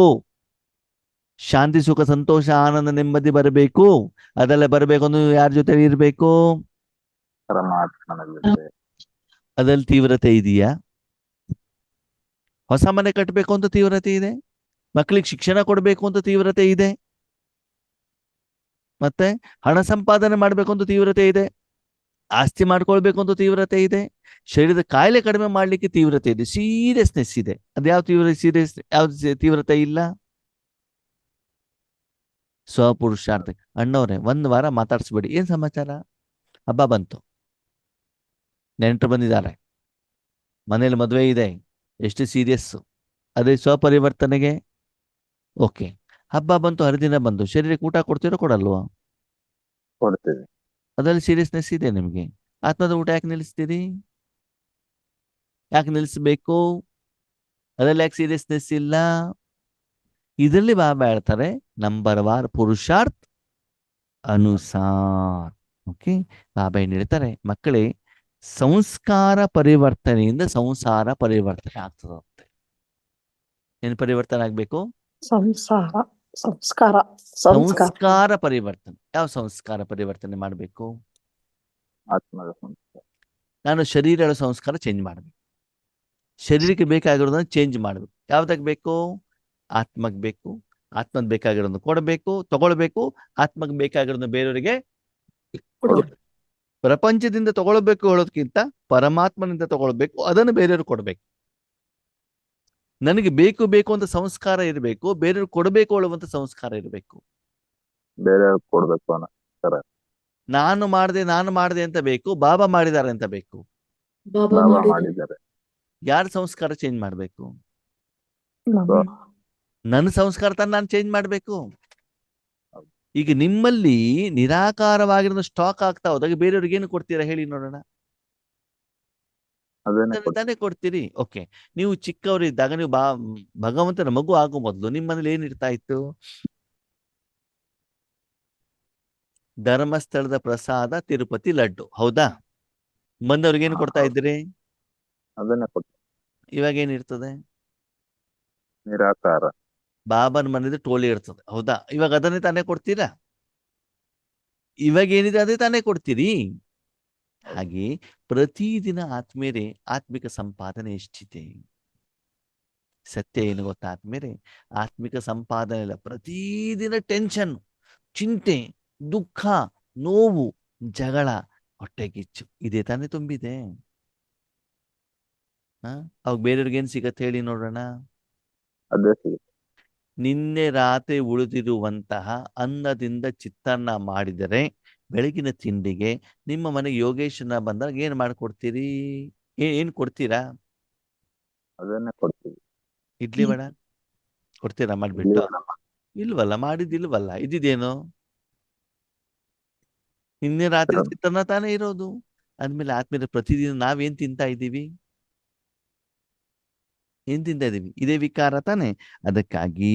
ಶಾಂತಿ, ಸುಖ, ಸಂತೋಷ, ಆನಂದ, ನೆಮ್ಮದಿ ಬರಬೇಕು. ಅದೆಲ್ಲ ಬರಬೇಕು ಅಂದ್ರೆ ಯಾರ ಜೊತೆ ಇರ್ಬೇಕು? ಪರಮಾತ್ಮನಲ್ಲಿ. ಅದ್ರಲ್ಲಿ ತೀವ್ರತೆ ಇದೆಯಾ? ಹೊಸ ಮನೆ ಕಟ್ಟಬೇಕು ಅಂತ ತೀವ್ರತೆ ಇದೆ, ಮಕ್ಕಳಿಗೆ ಶಿಕ್ಷಣ ಕೊಡಬೇಕು ಅಂತ ತೀವ್ರತೆ ಇದೆ, ಮತ್ತೆ ಹಣ ಸಂಪಾದನೆ ಮಾಡ್ಬೇಕು ಅಂತ ತೀವ್ರತೆ ಇದೆ, ಆಸ್ತಿ ಮಾಡ್ಕೊಳ್ಬೇಕು ಅಂತ ತೀವ್ರತೆ ಇದೆ, ಶರೀರದ ಕಾಯಿಲೆ ಕಡಿಮೆ ಮಾಡ್ಲಿಕ್ಕೆ ತೀವ್ರತೆ ಇದೆ, ಸೀರಿಯಸ್ನೆಸ್ ಇದೆ. ಅದ್ಯಾವ ಯಾವ್ದು ತೀವ್ರತೆ ಇಲ್ಲ? ಸ್ವಪುರುಷಾರ್ಥ. ಅಣ್ಣವ್ರೆ, 1 ವಾರ ಮಾತಾಡ್ಸ್ಬೇಡಿ. ಏನ್ ಸಮಾಚಾರ? ಹಬ್ಬ ಬಂತು, ನೆಂಟರು ಬಂದಿದ್ದಾರೆ, ಮನೇಲಿ ಮದುವೆ ಇದೆ, ಎಷ್ಟು ಸೀರಿಯಸ್. ಅದೇ ಸ್ವಪರಿವರ್ತನೆಗೆ ಓಕೆ. ಹಬ್ಬ ಬಂತು, ಹರಿದಿನ ಬಂತು, ಶರೀರಕ್ಕೆ ಊಟ ಕೊಡ್ತೀರೋ ಕೊಡಲ್ವಾ? ಕೊಡ್ತೀವಿ. ಅದರಲ್ಲಿ ಸೀರಿಯಸ್ನೆಸ್ ಇದೆ ನಿಮಗೆ. ಆತ್ಮದ ಊಟ ಯಾಕೆ ನಿಲ್ಲಿಸ್ತೀರಿ? ಯಾಕೆ ನಿಲ್ಲಿಸ್ಬೇಕು? ಅದರಲ್ಲಿ ಯಾಕೆ ಸೀರಿಯಸ್ನೆಸ್ ಇಲ್ಲ? ಇದರಲ್ಲಿ ಬಾಬಾ ಹೇಳ್ತಾರೆ, ನಂಬರ್ 1 ಪುರುಷಾರ್ಥ ಅನುಸಾರ. ಓಕೆ, ಬಾಬಾ ಏನ್ ಹೇಳ್ತಾರೆ? ಮಕ್ಕಳೇ, ಸಂಸ್ಕಾರ ಪರಿವರ್ತನೆಯಿಂದ ಸಂಸಾರ ಪರಿವರ್ತನೆ ಆಗ್ತದಂತೆ. ಏನು ಪರಿವರ್ತನೆ ಆಗ್ಬೇಕು? ಸಂಸಾರ ಸಂಸ್ಕಾರ ಸಂಸ್ಕಾರ ಪರಿವರ್ತನೆ. ಯಾವ ಸಂಸ್ಕಾರ ಪರಿವರ್ತನೆ ಮಾಡಬೇಕು? ಆತ್ಮದ ಸಂಸ್ಕಾರ. ನಾನು ಶರೀರದ ಸಂಸ್ಕಾರ ಚೇಂಜ್ ಮಾಡಬೇಕು, ಶರೀರಕ್ಕೆ ಬೇಕಾಗಿರೋದನ್ನ ಚೇಂಜ್ ಮಾಡಬೇಕು. ಯಾವ್ದಕ್ಕೆ ಬೇಕು? ಆತ್ಮಕ್ಕೆ ಬೇಕು. ಆತ್ಮಕ್ಕೆ ಬೇಕಾಗಿರೋದನ್ನ ಕೊಡಬೇಕು, ತಗೊಳ್ಬೇಕು. ಆತ್ಮಕ್ಕೆ ಬೇಕಾಗಿರೋದನ್ನ ಬೇರೆಯವರಿಗೆ ಕೊಡಬೇಕು. ಪ್ರಪಂಚದಿಂದ ತಗೊಳ್ಬೇಕು ಹೇಳೋದಕ್ಕಿಂತ ಪರಮಾತ್ಮನಿಂದ ತಗೊಳ್ಬೇಕು, ಅದನ್ನು ಬೇರೆಯವ್ರಿಗೆ ಕೊಡ್ಬೇಕು. ನನಗೆ ಬೇಕು ಬೇಕು ಅಂತ ಸಂಸ್ಕಾರ ಇರಬೇಕು, ಬೇರೆಯವ್ರಿಗೆ ಕೊಡಬೇಕು ಹೇಳುವಂತ ಸಂಸ್ಕಾರ ಇರಬೇಕು. ಬೇರೆ ಕೊಡ್ಬೇಕು ಅನ್ನೋ ನಾನು ಮಾಡಿದೆ ಅಂತ ಬೇಕು, ಬಾಬಾ ಮಾಡಿದ್ದಾರೆ ಅಂತ ಬೇಕು. ಬಾಬಾ ಬಾಬಾ ಮಾಡಿದ ಮಾಡಿದ್ದಾರೆ. ಯಾರ ಸಂಸ್ಕಾರ ಚೇಂಜ್ ಮಾಡಬೇಕು? ನಮ್ಮ ನನ್ನ ಸಂಸ್ಕಾರ ತಾನು ನಾನು ಚೇಂಜ್ ಮಾಡಬೇಕು. ಈಗ ನಿಮ್ಮಲ್ಲಿ ನಿರಾಕಾರವಾಗಿರೋ ಸ್ಟಾಕ್ ಆಗ್ತಾ ಹೋದಾಗ ಬೇರೆಯವ್ರಿಗೆ ಏನು ಕೊಡ್ತೀರಾ ಹೇಳಿ ನೋಡೋಣ? ಅದನ್ನೇ ತಾನೇ ಕೊಡ್ತೀರಿ. ಓಕೆ, ನೀವು ಚಿಕ್ಕವರಿದ್ದಾಗ, ನೀವು ಭಗವಂತನ ಮಗು ಆಗೋ ಮೊದಲು ನಿಮ್ಮ ಮನೇಲಿ ಏನಿರ್ತಾ ಇತ್ತು? ಧರ್ಮಸ್ಥಳದ ಪ್ರಸಾದ, ತಿರುಪತಿ ಲಡ್ಡು, ಹೌದಾ? ಬಂದವ್ರಿಗೆ ಏನು ಕೊಡ್ತಾ ಇದ್ದೀರಿ? ಅದನ್ನೇ ಕೊಡ್ತೀವಿ. ಇವಾಗ ಏನಿರ್ತದೆ? ನಿರಾಕಾರ. ಬಾಬಾನ ಮನೇಲಿ ಟೋಲಿ ಇರ್ತದೆ, ಹೌದಾ? ಇವಾಗ ಅದನ್ನೇ ತಾನೇ ಕೊಡ್ತೀರಾ? ಇವಾಗ ಏನಿದೆ ಅದೇ ತಾನೇ ಕೊಡ್ತೀರಿ. ಹಾಗೆ ಪ್ರತಿದಿನ ಆತ್ಮೇರೆ ಆತ್ಮಿಕ ಸಂಪಾದನೆ ಎಷ್ಟಿದೆ? ಸತ್ಯ ಏನು ಗೊತ್ತಾ ಆತ್ಮೇರೆ? ಆತ್ಮಿಕ ಸಂಪಾದನೆ ಇಲ್ಲ, ಪ್ರತಿದಿನ ಟೆನ್ಷನ್, ಚಿಂತೆ, ದುಃಖ, ನೋವು, ಜಗಳ, ಹೊಟ್ಟೆಗಿಚ್ಚು, ಇದೇ ತಾನೇ ತುಂಬಿದೆ. ಅವಾಗ ಬೇರೆಯವ್ರಿಗೆ ಏನ್ ಸಿಗತ್ತೆ ಹೇಳಿ ನೋಡೋಣ? ಅದೇ ಸಿಗುತ್ತೆ. ನಿನ್ನೆ ರಾತ್ರಿ ಉಳಿದಿರುವಂತಹ ಅನ್ನದಿಂದ ಚಿತ್ರಾನ್ನ ಮಾಡಿದರೆ ಬೆಳಗಿನ ತಿಂಡಿಗೆ ನಿಮ್ಮ ಮನೆಗೆ ಯೋಗೇಶನ ಬಂದಾಗ ಏನ್ ಮಾಡ್ಕೊಡ್ತೀರಿ? ಏನ್ ಕೊಡ್ತೀರಾ? ಅದನ್ನೇ ಕೊಡ್ತೀವಿ. ಇಡ್ಲಿ ವಡ ಕೊಡ್ತೀರಾ ಮಾಡ್ಬಿಟ್ಟು? ಇಲ್ವಲ್ಲ, ಮಾಡಿದ್ದಿಲ್ವಲ್ಲ. ಇದಿದೇನು? ನಿನ್ನೆ ರಾತ್ರಿ ಚಿತ್ರಾನ್ನ ತಾನೇ ಇರೋದು. ಅಂದ್ಮೇಲೆ ಆದ್ಮೇಲೆ ಪ್ರತಿದಿನ ನಾವೇನ್ ತಿಂತಾ ಇದ್ದೀವಿ? ಏನ್ ತಿಂತಾ ಇದೀವಿ? ಇದೇ ವಿಕಾರ ತಾನೆ. ಅದಕ್ಕಾಗಿ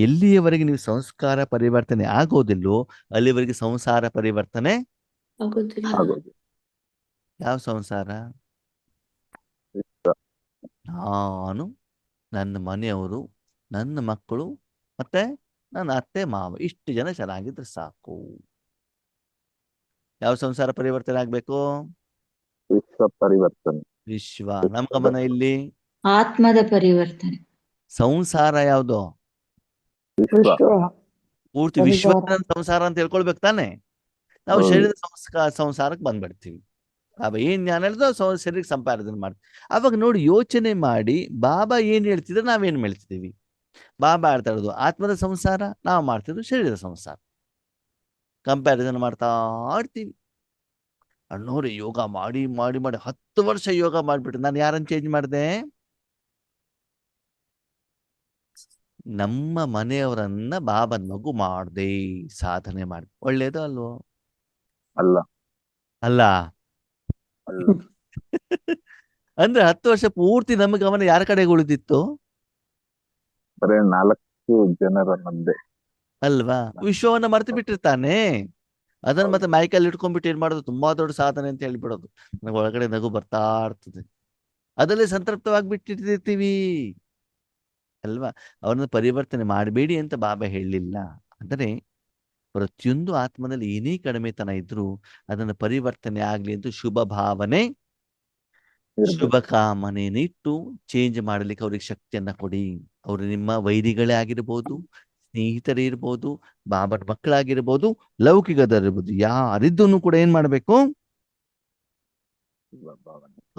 ಎಲ್ಲಿಯವರೆಗೆ ನೀವು ಸಂಸ್ಕಾರ ಪರಿವರ್ತನೆ ಆಗೋದಿಲ್ಲೋ ಅಲ್ಲಿವರೆಗೆ ಸಂಸಾರ ಪರಿವರ್ತನೆ ಆಗೋದಿಲ್ಲ. ಆಗೋದು. ಯಾವ ಸಂಸಾರ? ವಿಶ್ವ. ನಾನು, ನನ್ನ ಮನೆಯವರು, ನನ್ನ ಮಕ್ಕಳು, ಮತ್ತೆ ನನ್ನ ಅತ್ತೆ ಮಾವ, ಇಷ್ಟು ಜನ ಚೆನ್ನಾಗಿದ್ರೆ ಸಾಕು. ಯಾವ ಸಂಸಾರ ಪರಿವರ್ತನೆ ಆಗ್ಬೇಕು? ವಿಶ್ವ ಪರಿವರ್ತನೆ. ವಿಶ್ವ. ನಮ್ಮ ಗಮನ ಇಲ್ಲಿ ಆತ್ಮದ ಪರಿವರ್ತನೆ. ಸಂಸಾರ ಯಾವುದು? ವಿಶ್ವ. ವಿಶ್ವ ಪೂರ್ತಿ ಸಂಸಾರ. ವಿಶ್ವ ಸಂಸಾರ ಅಂತ ಹೇಳ್ಕೊಳ್ಬೇಕು ತಾನೆ. ನಾವು ಹೌದು. ಶರೀರದ ಸಂಸಾರಕ್ಕೆ ಬಂದ್ಬಿಡ್ತೀವಿ. ಬಾಬಾ ಏನ್ ಜ್ಞಾನ ಹೇಳಿದೋ ಶರೀರಕ್ಕೆ ಸಂಪಾದನೆ ಮಾಡ್ತೀವಿ. ಅವಾಗ ನೋಡಿ ಯೋಚನೆ ಮಾಡಿ ಬಾಬಾ ಏನ್ ಹೇಳ್ತಿದ್ರೆ ನಾವೇನ್ ಹೇಳ್ತಿದ್ದೀವಿ. ಬಾಬಾ ಆಡ್ತಾ ಇರೋದು ಆತ್ಮದ ಸಂಸಾರ, ನಾವು ಮಾಡ್ತಿರೋದು ಶರೀರದ ಸಂಸಾರ. ಕಂಪ್ಯಾರಿಸನ್ ಮಾಡ್ತಾ ಇರ್ತೀವಿ. ಅಣ್ಣೋರಿ ಯೋಗ ಮಾಡಿ ಮಾಡಿ ಮಾಡಿ 10 ವರ್ಷ ಯೋಗ ಮಾಡ್ಬಿಟ್ಟು ನಾನು ಯಾರನ್ನು ಚೇಂಜ್ ಮಾಡಿದೆ? ನಮ್ಮ ಮನೆಯವರನ್ನ ಬಾಬನ್ ಮಗು ಮಾಡ್ದೆ ಸಾಧನೆ ಮಾಡಿ. ಒಳ್ಳೇದು ಅಲ್ವೋ? ಅಲ್ಲ. ಅಲ್ಲ ಅಲ್ಲ. ಅಂದ್ರೆ 10 ವರ್ಷ ಪೂರ್ತಿ ನಮ್ಮ ಗಮನ ಯಾರ ಕಡೆಗೆ ಉಳಿದಿತ್ತು ಬರೇ 4 ಜನರ ಮಧ್ಯೆ. ಅಲ್ವಾ? ವಿಶ್ವವನ್ನ ಮರೆತು ಬಿಟ್ಟಿರ್ತಾನೆ. ಅದನ್ನ ಮತ್ತೆ ಮೈಕಲ್ಲಿ ಇಟ್ಕೊಂಡ್ಬಿಟ್ಟು ಏನ್ ಮಾಡೋದು? ತುಂಬಾ ದೊಡ್ಡ ಸಾಧನೆ ಅಂತ ಹೇಳ್ಬಿಡೋದು. ನನಗೆ ಒಳಗಡೆ ನಗು ಬರ್ತಾ ಇರ್ತದೆ. ಅದರಲ್ಲಿ ಸಂತೃಪ್ತವಾಗಿ ಬಿಟ್ಟಿರ್ತೀವಿ ಅಲ್ವಾ? ಅವ್ರನ್ನ ಪರಿವರ್ತನೆ ಮಾಡಬೇಡಿ ಅಂತ ಬಾಬಾ ಹೇಳಲಿಲ್ಲ. ಅಂದರೆ ಪ್ರತಿಯೊಂದು ಆತ್ಮದಲ್ಲಿ ಏನೇ ಕಡಿಮೆತನ ಇದ್ರೂ ಅದನ್ನ ಪರಿವರ್ತನೆ ಆಗ್ಲಿ ಅಂತ ಶುಭ ಭಾವನೆ ಶುಭ ಕಾಮನೆಯನ್ನು ಇಟ್ಟು ಚೇಂಜ್ ಮಾಡಲಿಕ್ಕೆ ಅವ್ರಿಗೆ ಶಕ್ತಿಯನ್ನ ಕೊಡಿ. ಅವರು ನಿಮ್ಮ ವೈರಿಗಳೇ ಆಗಿರ್ಬೋದು, ಸ್ನೇಹಿತರೇ ಇರ್ಬೋದು, ಬಾಬನ ಮಕ್ಕಳಾಗಿರ್ಬೋದು, ಲೌಕಿಕದಲ್ಲಿರ್ಬೋದು, ಯಾರಿದ್ದನ್ನು ಕೂಡ ಏನ್ ಮಾಡ್ಬೇಕು?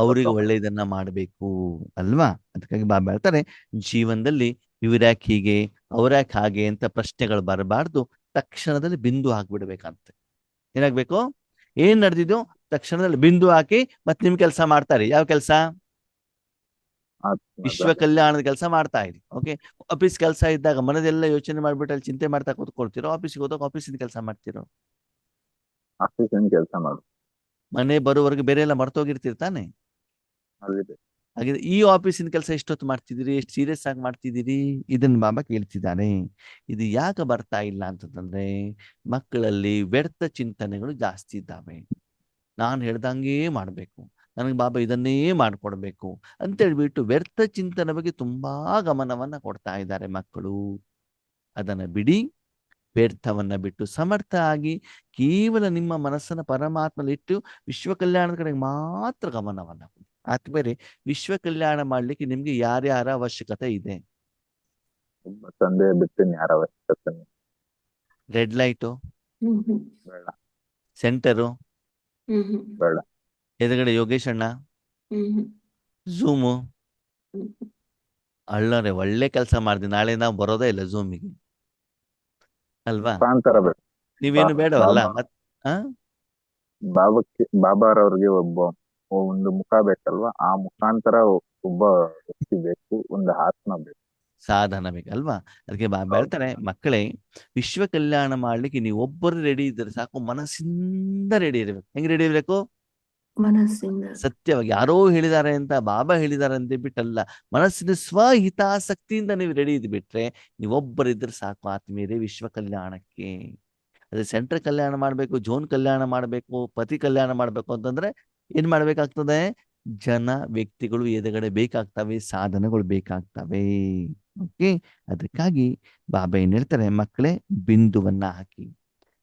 ಅವರಿಗೆ ಒಳ್ಳೆಯದನ್ನ ಮಾಡಬೇಕು ಅಲ್ವಾ? ಅದಕ್ಕಾಗಿ ಬಾಬಾ ಹೇಳ್ತಾರೆ ಜೀವನದಲ್ಲಿ ಇವ್ರ್ಯಾಕೆ ಹೀಗೆ ಅವ್ರ್ಯಾಕೆ ಹಾಗೆ ಅಂತ ಪ್ರಶ್ನೆಗಳು ಬರಬಾರ್ದು. ತಕ್ಷಣದಲ್ಲಿ ಬಿಂದು ಹಾಕ್ಬಿಡ್ಬೇಕಂತೆ. ಏನಾಗ್ಬೇಕು? ಏನ್ ನಡೆದಿದ್ದು ತಕ್ಷಣದಲ್ಲಿ ಬಿಂದು ಹಾಕಿ ಮತ್ತೆ ನಿಮ್ ಕೆಲಸ ಮಾಡ್ತಾರೆ. ಯಾವ ಕೆಲಸ? ವಿಶ್ವ ಕಲ್ಯಾಣದ ಕೆಲಸ ಮಾಡ್ತಾ ಇರಿ. ಓಕೆ, ಆಫೀಸ್ ಕೆಲಸ ಇದ್ದಾಗ ಮನದೆಲ್ಲ ಯೋಚನೆ ಮಾಡ್ಬಿಟ್ಟು ಅಲ್ಲಿ ಚಿಂತೆ ಮಾಡ್ತಾ ಕೂತ್ಕೊಳ್ತಿರೋ, ಆಫೀಸ್ಗೆ ಹೋದಾಗ ಆಫೀಸಿನ ಕೆಲಸ ಮಾಡ್ತಿರೋ, ಆಫೀಸಿನ ಕೆಲಸ ಮಾಡು. ಮನೆ ಬರೋವರೆಗೆ ಬೇರೆ ಎಲ್ಲ ಮರ್ತೋಗಿರ್ತಿರ್ತಾನೆ. ಅಲ್ಲಿದೆ. ಹಾಗೆ ಈ ಆಫೀಸಿನ ಕೆಲಸ ಎಷ್ಟೊತ್ತು ಮಾಡ್ತಿದ್ದೀರಿ, ಎಷ್ಟು ಸೀರಿಯಸ್ ಆಗಿ ಮಾಡ್ತಿದ್ದೀರಿ? ಇದನ್ನ ಬಾಬಾ ಕೇಳ್ತಿದ್ದಾನೆ. ಇದು ಯಾಕೆ ಬರ್ತಾ ಇಲ್ಲ ಅಂತಂದ್ರೆ ಮಕ್ಕಳಲ್ಲಿ ವ್ಯರ್ಥ ಚಿಂತನೆಗಳು ಜಾಸ್ತಿ ಇದ್ದಾವೆ. ನಾನು ಹೇಳ್ದಂಗೆ ಮಾಡ್ಬೇಕು, ನನಗೆ ಬಾಬಾ ಇದನ್ನೇ ಮಾಡ್ಕೊಡ್ಬೇಕು ಅಂತ ಹೇಳ್ಬಿಟ್ಟು ವ್ಯರ್ಥ ಚಿಂತನೆ ಬಗ್ಗೆ ತುಂಬಾ ಗಮನವನ್ನ ಕೊಡ್ತಾ ಇದ್ದಾರೆ ಮಕ್ಕಳು. ಅದನ್ನ ಬಿಡಿ, ವ್ಯರ್ಥವನ್ನ ಬಿಟ್ಟು ಸಮರ್ಥ ಆಗಿ ಕೇವಲ ನಿಮ್ಮ ಮನಸ್ಸನ್ನ ಪರಮಾತ್ಮಲಿಟ್ಟು ವಿಶ್ವ ಕಲ್ಯಾಣದ ಕಡೆಗೆ ಮಾತ್ರ ಗಮನವನ್ನ ಕೊಡಿ. ಆತ್ಮೇಲೆ ವಿಶ್ವ ಕಲ್ಯಾಣ ಮಾಡ್ಲಿಕ್ಕೆ ನಿಮ್ಗೆ ಯಾರ್ಯಾರ ಅವಶ್ಯಕತೆ ಇದೆ? ಒಬ್ಬ ತಂದೆ ಬಿಟ್ಟು ಯಾರ ಅವಶ್ಯಕತೆ ರೆಡ್ ಲೈಟು, ಬೇಡ. ಸೆಂಟರು, ಬೇಡ. ಎದುರುಗಡೆ ಯೋಗೇಶ್ ಅಣ್ಣ, ಝೂಮು. ಅಳ್ಳರೆ ಒಳ್ಳೆ ಕೆಲಸ ಮಾಡ್ದಿ, ನಾಳೆ ನಾವು ಬರೋದೇ ಇಲ್ಲ ಝೂಮಿಗೆ ಅಲ್ವಾ? ಮುಖಾಂತರ ಬೇಡ. ನೀವೇನು ಬೇಡವಲ್ಲ ಮತ್ ಬಾಬಾರವ್ರಿಗೆ ಒಂದು ಮುಖ ಬೇಕಲ್ವಾ? ಆ ಮುಖಾಂತರ ಒಬ್ಬ ವ್ಯಕ್ತಿ ಬೇಕು, ಒಂದು ಆತ್ಮ ಬೇಕು, ಸಾಧನ ಬೇಕಲ್ವಾ? ಅದಕ್ಕೆ ಬಾಬಾ ಹೇಳ್ತಾರೆ ಮಕ್ಕಳೇ, ವಿಶ್ವ ಕಲ್ಯಾಣ ಮಾಡ್ಲಿಕ್ಕೆ ನೀವು ಒಬ್ಬರು ರೆಡಿ ಇದ್ರೆ ಸಾಕು. ಮನಸ್ಸಿಂದ ರೆಡಿ ಇರಬೇಕು. ಹೆಂಗ್ ರೆಡಿ ಇರಬೇಕು? ಮನಸ್ಸಿಂದ. ಸತ್ಯವಾಗಿ ಯಾರೋ ಹೇಳಿದ್ದಾರೆ ಅಂತ ಬಾಬಾ ಹೇಳಿದ್ದಾರೆ ಅಂತ ಬಿಟ್ಟಲ್ಲ, ಮನಸ್ಸಿನ ಸ್ವಹಿತಾಸಕ್ತಿಯಿಂದ ನೀವು ರೆಡಿ ಇದ್ಬಿಟ್ರೆ ನೀವೊಬ್ಬರಿದ್ರೆ ಸಾಕು ಆತ್ಮೀಯರೇ ವಿಶ್ವ ಕಲ್ಯಾಣಕ್ಕೆ. ಅದೇ ಸೆಂಟ್ರ್ ಕಲ್ಯಾಣ ಮಾಡ್ಬೇಕು, ಝೋನ್ ಕಲ್ಯಾಣ ಮಾಡ್ಬೇಕು, ಪತಿ ಕಲ್ಯಾಣ ಮಾಡ್ಬೇಕು ಅಂತಂದ್ರೆ ಏನ್ ಮಾಡ್ಬೇಕಾಗ್ತದೆ? ಜನ ವ್ಯಕ್ತಿಗಳು ಎದುರುಗಡೆ ಬೇಕಾಗ್ತವೆ, ಸಾಧನಗಳು ಬೇಕಾಗ್ತವೆ. ಓಕೆ, ಅದಕ್ಕಾಗಿ ಬಾಬಾ ಏನ್ ಹೇಳ್ತಾರೆ ಮಕ್ಕಳೇ, ಬಿಂದುವನ್ನ ಹಾಕಿ.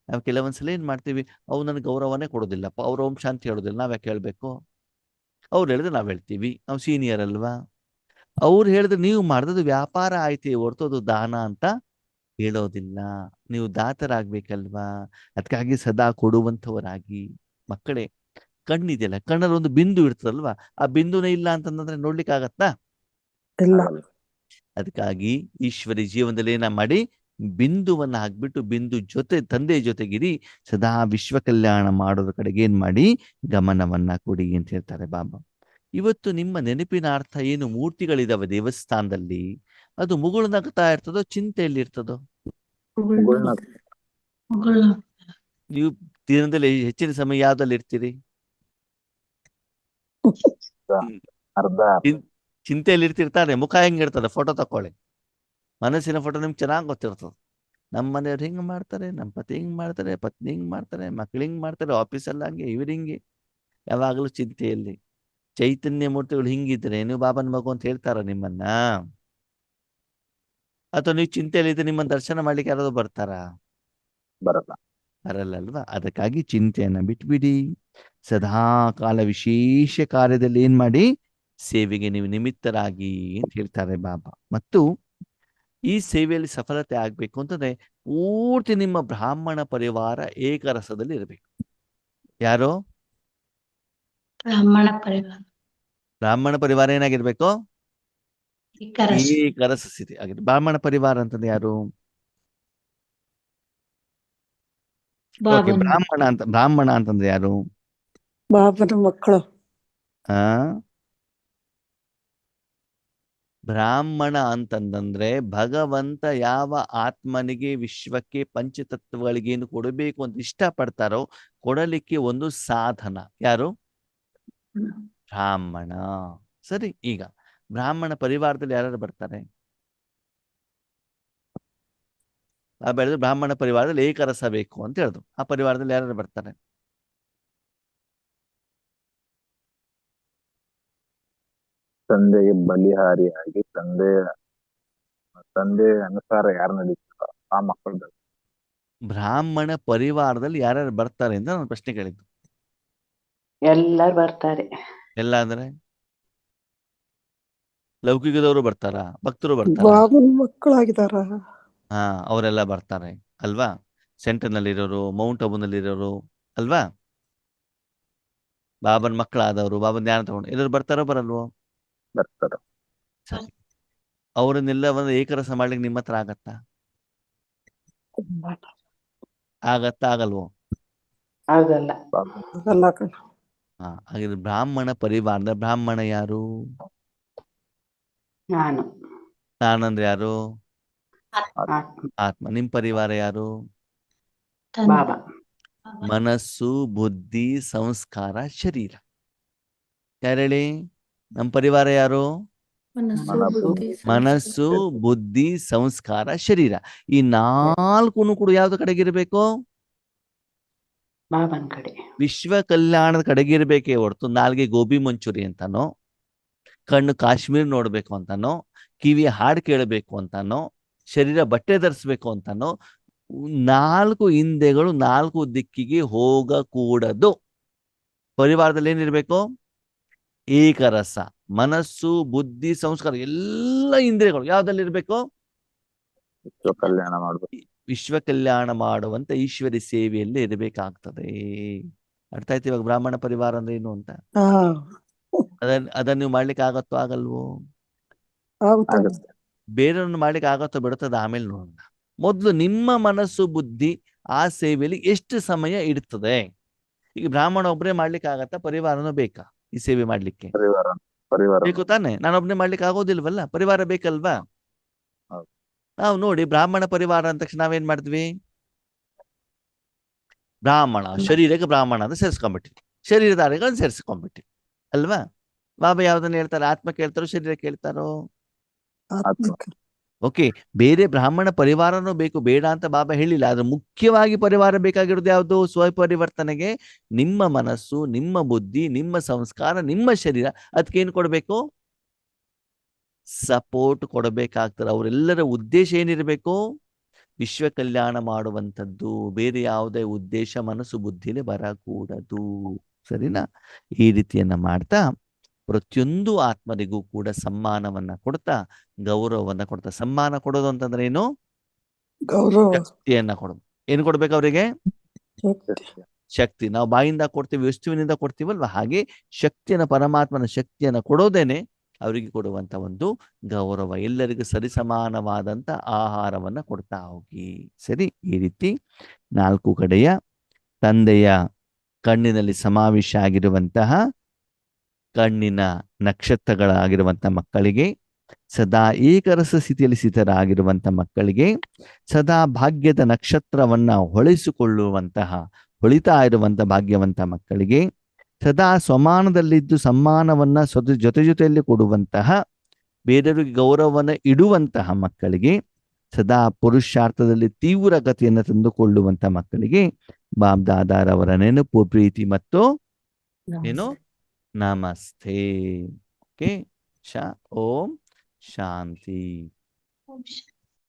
ನಾವು ಕೆಲವೊಂದ್ಸಲ ಏನ್ ಮಾಡ್ತೀವಿ, ಅವು ನನಗೆ ಗೌರವನೇ ಕೊಡೋದಿಲ್ಲಪ್ಪ, ಅವ್ರ ಓಂ ಶಾಂತಿ ಹೇಳೋದಿಲ್ಲ, ನಾವ್ಯಾಕೆ ಹೇಳ್ಬೇಕು? ಅವ್ರು ಹೇಳಿದ್ರೆ ನಾವ್ ಹೇಳ್ತೀವಿ, ನಾವು ಸೀನಿಯರ್ ಅಲ್ವಾ? ಅವ್ರು ಹೇಳಿದ್ರೆ ನೀವು ಮಾಡಿದ್ದು ವ್ಯಾಪಾರ ಆಯ್ತು ಹೊರತು ಅದು ದಾನ ಅಂತ ಹೇಳೋದಿಲ್ಲ. ನೀವು ದಾತರಾಗ್ಬೇಕಲ್ವಾ? ಅದಕ್ಕಾಗಿ ಸದಾ ಕೊಡುವಂಥವರಾಗಿ. ಮಕ್ಕಳೇ, ಕಣ್ಣಿದೆಯಲ್ಲ, ಕಣ್ಣಲ್ಲಿ ಒಂದು ಬಿಂದು ಇರ್ತದಲ್ವಾ? ಆ ಬಿಂದುನೇ ಇಲ್ಲ ಅಂತಂದ್ರೆ ನೋಡ್ಲಿಕ್ಕೆ ಆಗತ್ತಾ? ಇಲ್ಲ. ಅದಕ್ಕಾಗಿ ಈಶ್ವರಿ ಜೀವನದಲ್ಲಿ ಏನ ಮಾಡಿ, ಬಿಂದುವನ್ನ ಹಾಕ್ಬಿಟ್ಟು ಬಿಂದು ಜೊತೆ ತಂದೆ ಜೊತೆಗಿರಿ, ಸದಾ ವಿಶ್ವ ಕಲ್ಯಾಣ ಮಾಡೋದ್ರ ಕಡೆಗೆ ಏನ್ ಮಾಡಿ ಗಮನವನ್ನ ಕೊಡಿ ಅಂತ ಹೇಳ್ತಾರೆ ಬಾಬಾ. ಇವತ್ತು ನಿಮ್ಮ ನೆನಪಿನ ಅರ್ಥ ಏನು? ಮೂರ್ತಿಗಳಿದಾವೆ ದೇವಸ್ಥಾನದಲ್ಲಿ, ಅದು ಮುಗುಳ್ನಗ್ತಾ ಇರ್ತದೋ ಚಿಂತೆಯಲ್ಲಿ ಇರ್ತದೋ? ನೀವು ದಿನದಲ್ಲಿ ಹೆಚ್ಚಿನ ಸಮಯ ಯಾವ್ದಲ್ಲಿ ಇರ್ತೀರಿ? ಅರ್ಧ ಚಿಂತೆಯಲ್ಲಿ ಇರ್ತಿರ್ತಾರೆ. ಮುಖ ಹೆಂಗಿರ್ತದೆ? ಫೋಟೋ ತಕೊಳ್ಳಿ, ಮನಸ್ಸಿನ ಫೋಟೋ ನಿಮ್ಗೆ ಚೆನ್ನಾಗಿ ಗೊತ್ತಿರ್ತದೆ. ನಮ್ಮ ಮನೆಯವ್ರು ಹಿಂಗ್ ಮಾಡ್ತಾರೆ, ನಮ್ಮ ಪತಿ ಹಿಂಗ್ ಮಾಡ್ತಾರೆ, ಪತ್ನಿ ಹಿಂಗ್ ಮಾಡ್ತಾರೆ, ಮಕ್ಳು ಹಿಂಗ್ ಮಾಡ್ತಾರೆ, ಆಫೀಸಲ್ಲಿ ಹಂಗೆ, ಇವ್ರು ಹಿಂಗೆ, ಯಾವಾಗಲೂ ಚಿಂತೆಯಲ್ಲಿ. ಚೈತನ್ಯ ಮೂರ್ತಿಗಳು ಹಿಂಗಿದ್ರೆ ನೀವು ಬಾಬನ ಮಗು ಅಂತ ಹೇಳ್ತಾರ ನಿಮ್ಮನ್ನ? ಅಥವಾ ನೀವು ಚಿಂತೆಯಲ್ಲಿದ್ರೆ ನಿಮ್ಮನ್ನ ದರ್ಶನ ಮಾಡ್ಲಿಕ್ಕೆ ಯಾರಾದ್ರು ಬರ್ತಾರಾ? ಬರಲ್ಲ. ಬರಲ್ಲ ಅಲ್ವಾ? ಅದಕ್ಕಾಗಿ ಚಿಂತೆಯನ್ನ ಬಿಟ್ಬಿಡಿ, ಸದಾ ಕಾಲ ವಿಶೇಷ ಕಾರ್ಯದಲ್ಲಿ ಏನ್ ಮಾಡಿ ಸೇವೆಗೆ ನೀವು ನಿಮಿತ್ತರಾಗಿ ಅಂತ ಹೇಳ್ತಾರೆ ಬಾಬಾ. ಮತ್ತು ಈ ಸೇವೆಯಲ್ಲಿ ಸಫಲತೆ ಆಗ್ಬೇಕು ಅಂತಂದ್ರೆ ಪೂರ್ತಿ ನಿಮ್ಮ ಬ್ರಾಹ್ಮಣ ಪರಿವಾರ ಏಕರಸದಲ್ಲಿ ಇರಬೇಕು. ಯಾರು? ಬ್ರಾಹ್ಮಣ ಪರಿವಾರ ಬ್ರಾಹ್ಮಣ ಪರಿವಾರ ಏನಾಗಿರ್ಬೇಕು? ಏಕರಸ. ಏಕರಸ ಸ್ಥಿತಿ ಆಗಿದೆ. ಬ್ರಾಹ್ಮಣ ಪರಿವಾರ ಅಂತಂದ್ರೆ ಯಾರು? ಓಕೆ, ಬಾಬನ್ ಬ್ರಾಹ್ಮಣ ಅಂತಂದ್ರೆ ಯಾರು? ಬಾಬನ ಮಕ್ಕಳು. ಆ ಬ್ರಾಹ್ಮಣ ಅಂತಂದ್ರೆ ಭಗವಂತ ಯಾವ ಆತ್ಮನಿಗೆ ವಿಶ್ವಕ್ಕೆ ಪಂಚತತ್ವಗಳಿಗೇನು ಕೊಡಬೇಕು ಅಂತ ಇಷ್ಟಪಡ್ತಾರೋ ಕೊಡಲಿಕ್ಕೆ ಒಂದು ಸಾಧನ. ಯಾರು? ಬ್ರಾಹ್ಮಣ. ಸರಿ, ಈಗ ಬ್ರಾಹ್ಮಣ ಪರಿವಾರದಲ್ಲಿ ಯಾರು ಬರ್ತಾರೆ? ಬೆಳೆದು ಬ್ರಾಹ್ಮಣ ಪರಿವಾರದಲ್ಲಿ ಏಕರಸ ಬೇಕು ಅಂತ ಹೇಳಿದ್ರು. ಆ ಪರಿವಾರದಲ್ಲಿ ಯಾರು ಬರ್ತಾರೆ? ತಂದೆಗೆ ಬಲಿಹಾರಿಯಾಗಿ ತಂದೆ ಅನುಸಾರ ಯಾರು ನಡೀತಾರೋ ಆ ಮಕ್ಕಳು ಬೇಕು. ಬ್ರಾಹ್ಮಣ ಪರಿವಾರದಲ್ಲಿ ಯಾರ್ಯಾರು ಬರ್ತಾರೆ ಅಂತ ನಾನು ಪ್ರಶ್ನೆ ಕೇಳಿದ್ದು. ಎಲ್ಲರೂ ಬರ್ತಾರೆ. ಎಲ್ಲ ಅಂದ್ರೆ ಲೌಕಿಕದವರು ಬರ್ತಾರ, ಭಕ್ತರು ಬರ್ತಾರ? ಬಾಬನ ಮಕ್ಕಳಾಗಿದಾರ. ಹಾ, ಅವರೆಲ್ಲ ಬರ್ತಾರೆ ಅಲ್ವಾ? ಸೆಂಟರ್ ನಲ್ಲಿ ಇರೋರು, ಮೌಂಟ್ ಅಬುನಲ್ಲಿ ಇರೋರು ಅಲ್ವಾ? ಬಾಬನ್ ಮಕ್ಕಳಾದವರು, ಬಾಬನ್ ಧ್ಯಾನ ತಗೊಂಡು ಎಲ್ಲರೂ ಬರ್ತಾರೋ ಬರಲ್ವೋ? ಬರ್ತಾರೆ. ಸರಿ, ಅವರನ್ನೆಲ್ಲ ಒಂದು ಏಕರಸ ಮಾಡ್ಲಿಕ್ಕೆ ನಿಮ್ಮ ಹತ್ರ ಆಗತ್ತಾ? ಆಗಲ್ವೋ? ಆಗಲ್ಲ. ಆಗಲ್ಲ ಕಣ. ಹಾ, ಹಾಗಿದ್ರೆ ಬ್ರಾಹ್ಮಣ ಪರಿವಾರದ ಬ್ರಾಹ್ಮಣ ಯಾರು? ನಾನಂದ್ರೆ ಯಾರು? ಆತ್ಮ. ಆತ್ಮ. ನಿಮ್ ಪರಿವಾರ ಯಾರು? ಬಾಬಾ. ಮನಸ್ಸು, ಬುದ್ಧಿ, ಸಂಸ್ಕಾರ, ಶರೀರ. ಯಾರು ಹೇಳಿ? ನಮ್ಮ ಪರಿವಾರ ಯಾರು? ಮನಸ್ಸು, ಬುದ್ಧಿ, ಸಂಸ್ಕಾರ, ಶರೀರ. ಈ ನಾಲ್ಕು ಕೂಡ ಯಾವ್ದು ಕಡೆಗಿರ್ಬೇಕು? ಬಾಬನ್ ಕಡೆ. ವಿಶ್ವ ಕಲ್ಯಾಣದ ಕಡೆಗಿರ್ಬೇಕೇ ಹೊರತು ನಾಲ್ಗೆ ಗೋಬಿ ಮಂಚೂರಿ ಅಂತಾನೋ, ಕಣ್ಣು ಕಾಶ್ಮೀರ್ ನೋಡ್ಬೇಕು ಅಂತಾನೋ, ಕಿವಿ ಹಾಡು ಕೇಳಬೇಕು ಅಂತಾನೋ, ಶರೀರ ಬಟ್ಟೆ ಧರಿಸ್ಬೇಕು ಅಂತಾನೋ, ನಾಲ್ಕು ಹಿಂದೆಗಳು ನಾಲ್ಕು ದಿಕ್ಕಿಗೆ ಹೋಗಕೂಡದು. ಪರಿವಾರದಲ್ಲಿ ಏನಿರ್ಬೇಕು? ಏಕರಸ. ಮನಸ್ಸು, ಬುದ್ಧಿ, ಸಂಸ್ಕಾರ ಎಲ್ಲ ಇಂದ್ರಿಯಗಳು ಯಾವ್ದಲ್ಲಿರ್ಬೇಕು? ವಿಶ್ವ ಕಲ್ಯಾಣ ಮಾಡ್ಬೇಕು. ವಿಶ್ವ ಕಲ್ಯಾಣ ಮಾಡುವಂತ ಈಶ್ವರಿ ಸೇವೆಯಲ್ಲಿ ಇರಬೇಕಾಗ್ತದೆ. ಅರ್ಥ ಆಯ್ತು ಇವಾಗ ಬ್ರಾಹ್ಮಣ ಪರಿವಾರ ಅಂದ್ರೆ ಏನು ಅಂತ? ಅದನ್ನ ನೀವು ಮಾಡ್ಲಿಕ್ಕೆ ಆಗತ್ತೋ ಆಗಲ್ವೋ? ಆಗುತ್ತೆ. ಬೇರೆಯವ್ರನ್ನ ಮಾಡ್ಲಿಕ್ಕೆ ಆಗತ್ತೋ ಬಿಡುತ್ತದೆ, ಆಮೇಲೆ ನೋಡೋಣ. ಮೊದಲು ನಿಮ್ಮ ಮನಸ್ಸು, ಬುದ್ಧಿ ಆ ಸೇವೆಯಲ್ಲಿ ಎಷ್ಟು ಸಮಯ ಇಡ್ತದೆ? ಈಗ ಬ್ರಾಹ್ಮಣ ಒಬ್ಬರೇ ಮಾಡ್ಲಿಕ್ಕೆ ಆಗತ್ತಾ? ಪರಿವಾರನೂ ಬೇಕಾ ಈ ಸೇವೆ ಮಾಡ್ಲಿಕ್ಕೆ? ಪರಿವಾರ ಬೇಕು ತಾನೆ? ನಾನೊಬ್ಬನೇ ಮಾಡ್ಲಿಕ್ಕೆ ಆಗೋದಿಲ್ವಲ್ಲ, ಪರಿವಾರ ಬೇಕಲ್ವಾ? ಹೌದು. ನಾವು ನೋಡಿ ಬ್ರಾಹ್ಮಣ ಪರಿವಾರ ಅಂದ ತಕ್ಷಣ ನಾವೇನ್ ಮಾಡಿದ್ವಿ? ಬ್ರಾಹ್ಮಣ ಶರೀರಕ್ಕೆ ಬ್ರಾಹ್ಮಣ ಅಂತ ಸೇರಿಸ್ಕೊಂಡ್ಬಿಟ್ವಿ, ಶರೀರಧಾರಿಗಳನ್ನ ಸೇರಿಸ್ಕೊಂಡ್ಬಿಟ್ವಿ ಅಲ್ವಾ? ಬಾಬಾ ಯಾವ್ದನ್ನ ಹೇಳ್ತಾರೆ? ಆತ್ಮ ಕೇಳ್ತಾರೋ ಶರೀರ ಕೇಳ್ತಾರೋ? ಓಕೆ, ಬೇರೆ ಬ್ರಾಹ್ಮಣ ಪರಿವಾರನೂ ಬೇಕು, ಬೇಡ ಅಂತ ಬಾಬಾ ಹೇಳಿಲ್ಲ. ಆದ್ರೆ ಮುಖ್ಯವಾಗಿ ಪರಿವಾರ ಬೇಕಾಗಿರೋದು ಯಾವುದು? ಸ್ವಪರಿವರ್ತನೆಗೆ ನಿಮ್ಮ ಮನಸ್ಸು, ನಿಮ್ಮ ಬುದ್ಧಿ, ನಿಮ್ಮ ಸಂಸ್ಕಾರ, ನಿಮ್ಮ ಶರೀರ. ಅದಕ್ಕೇನು ಕೊಡ್ಬೇಕು? ಸಪೋರ್ಟ್ ಕೊಡಬೇಕಾಗ್ತದೆ. ಅವರೆಲ್ಲರ ಉದ್ದೇಶ ಏನಿರಬೇಕು? ವಿಶ್ವ ಕಲ್ಯಾಣ ಮಾಡುವಂಥದ್ದು. ಬೇರೆ ಯಾವುದೇ ಉದ್ದೇಶ ಮನಸ್ಸು ಬುದ್ಧಿನೇ ಬರಕೂಡದು. ಸರಿನಾ? ಈ ರೀತಿಯನ್ನ ಮಾಡ್ತಾ ಪ್ರತಿಯೊಂದು ಆತ್ಮರಿಗೂ ಕೂಡ ಸಮ್ಮಾನವನ್ನ ಕೊಡ್ತಾ, ಗೌರವವನ್ನ ಕೊಡ್ತಾ. ಸಮ್ಮಾನ ಕೊಡೋದು ಅಂತಂದ್ರೆ ಏನು? ಗೌರವ. ಶಕ್ತಿಯನ್ನ ಕೊಡೋದು. ಏನು ಕೊಡ್ಬೇಕು ಅವರಿಗೆ? ಶಕ್ತಿ. ನಾವು ಬಾಯಿಂದ ಕೊಡ್ತೀವಿ, ವಸ್ತುವಿನಿಂದ ಕೊಡ್ತೀವಲ್ವ, ಹಾಗೆ ಶಕ್ತಿಯನ್ನ, ಪರಮಾತ್ಮನ ಶಕ್ತಿಯನ್ನ ಕೊಡೋದೇನೆ ಅವರಿಗೆ ಕೊಡುವಂತ ಒಂದು ಗೌರವ. ಎಲ್ಲರಿಗೂ ಸರಿಸಮಾನವಾದಂತ ಆಹಾರವನ್ನ ಕೊಡ್ತಾ ಹೋಗಿ. ಸರಿ, ಈ ರೀತಿ ನಾಲ್ಕು ಕಡೆಯ ತಂದೆಯ ಕಣ್ಣಿನಲ್ಲಿ ಸಮಾವೇಶ ಆಗಿರುವಂತಹ ಕಣ್ಣಿನ ನಕ್ಷತ್ರಗಳಾಗಿರುವಂತಹ ಮಕ್ಕಳಿಗೆ, ಸದಾ ಏಕರಸ ಸ್ಥಿತಿಯಲ್ಲಿ ಸ್ಥಿತರಾಗಿರುವಂತಹ ಮಕ್ಕಳಿಗೆ, ಸದಾ ಭಾಗ್ಯದ ನಕ್ಷತ್ರವನ್ನ ಹೊಳಿತಾ ಇರುವಂತ ಭಾಗ್ಯವಂತ ಮಕ್ಕಳಿಗೆ, ಸದಾ ಸಮಾನದಲ್ಲಿದ್ದು ಸಮ್ಮಾನವನ್ನ ಜೊತೆಯಲ್ಲಿ ಕೊಡುವಂತಹ, ಬೇರೆಯವರಿಗೆ ಗೌರವವನ್ನು ಇಡುವಂತಹ ಮಕ್ಕಳಿಗೆ, ಸದಾ ಪುರುಷಾರ್ಥದಲ್ಲಿ ತೀವ್ರ ಗತಿಯನ್ನು ತಂದುಕೊಳ್ಳುವಂತ ಮಕ್ಕಳಿಗೆ ಬಾಬ್ ದಾದಾರವರ ನೆನಪು, ಪ್ರೀತಿ ಮತ್ತು ಏನು ನಮಸ್ತೆ. ಓಕೆ, ಓಂ ಶಾಂತಿ.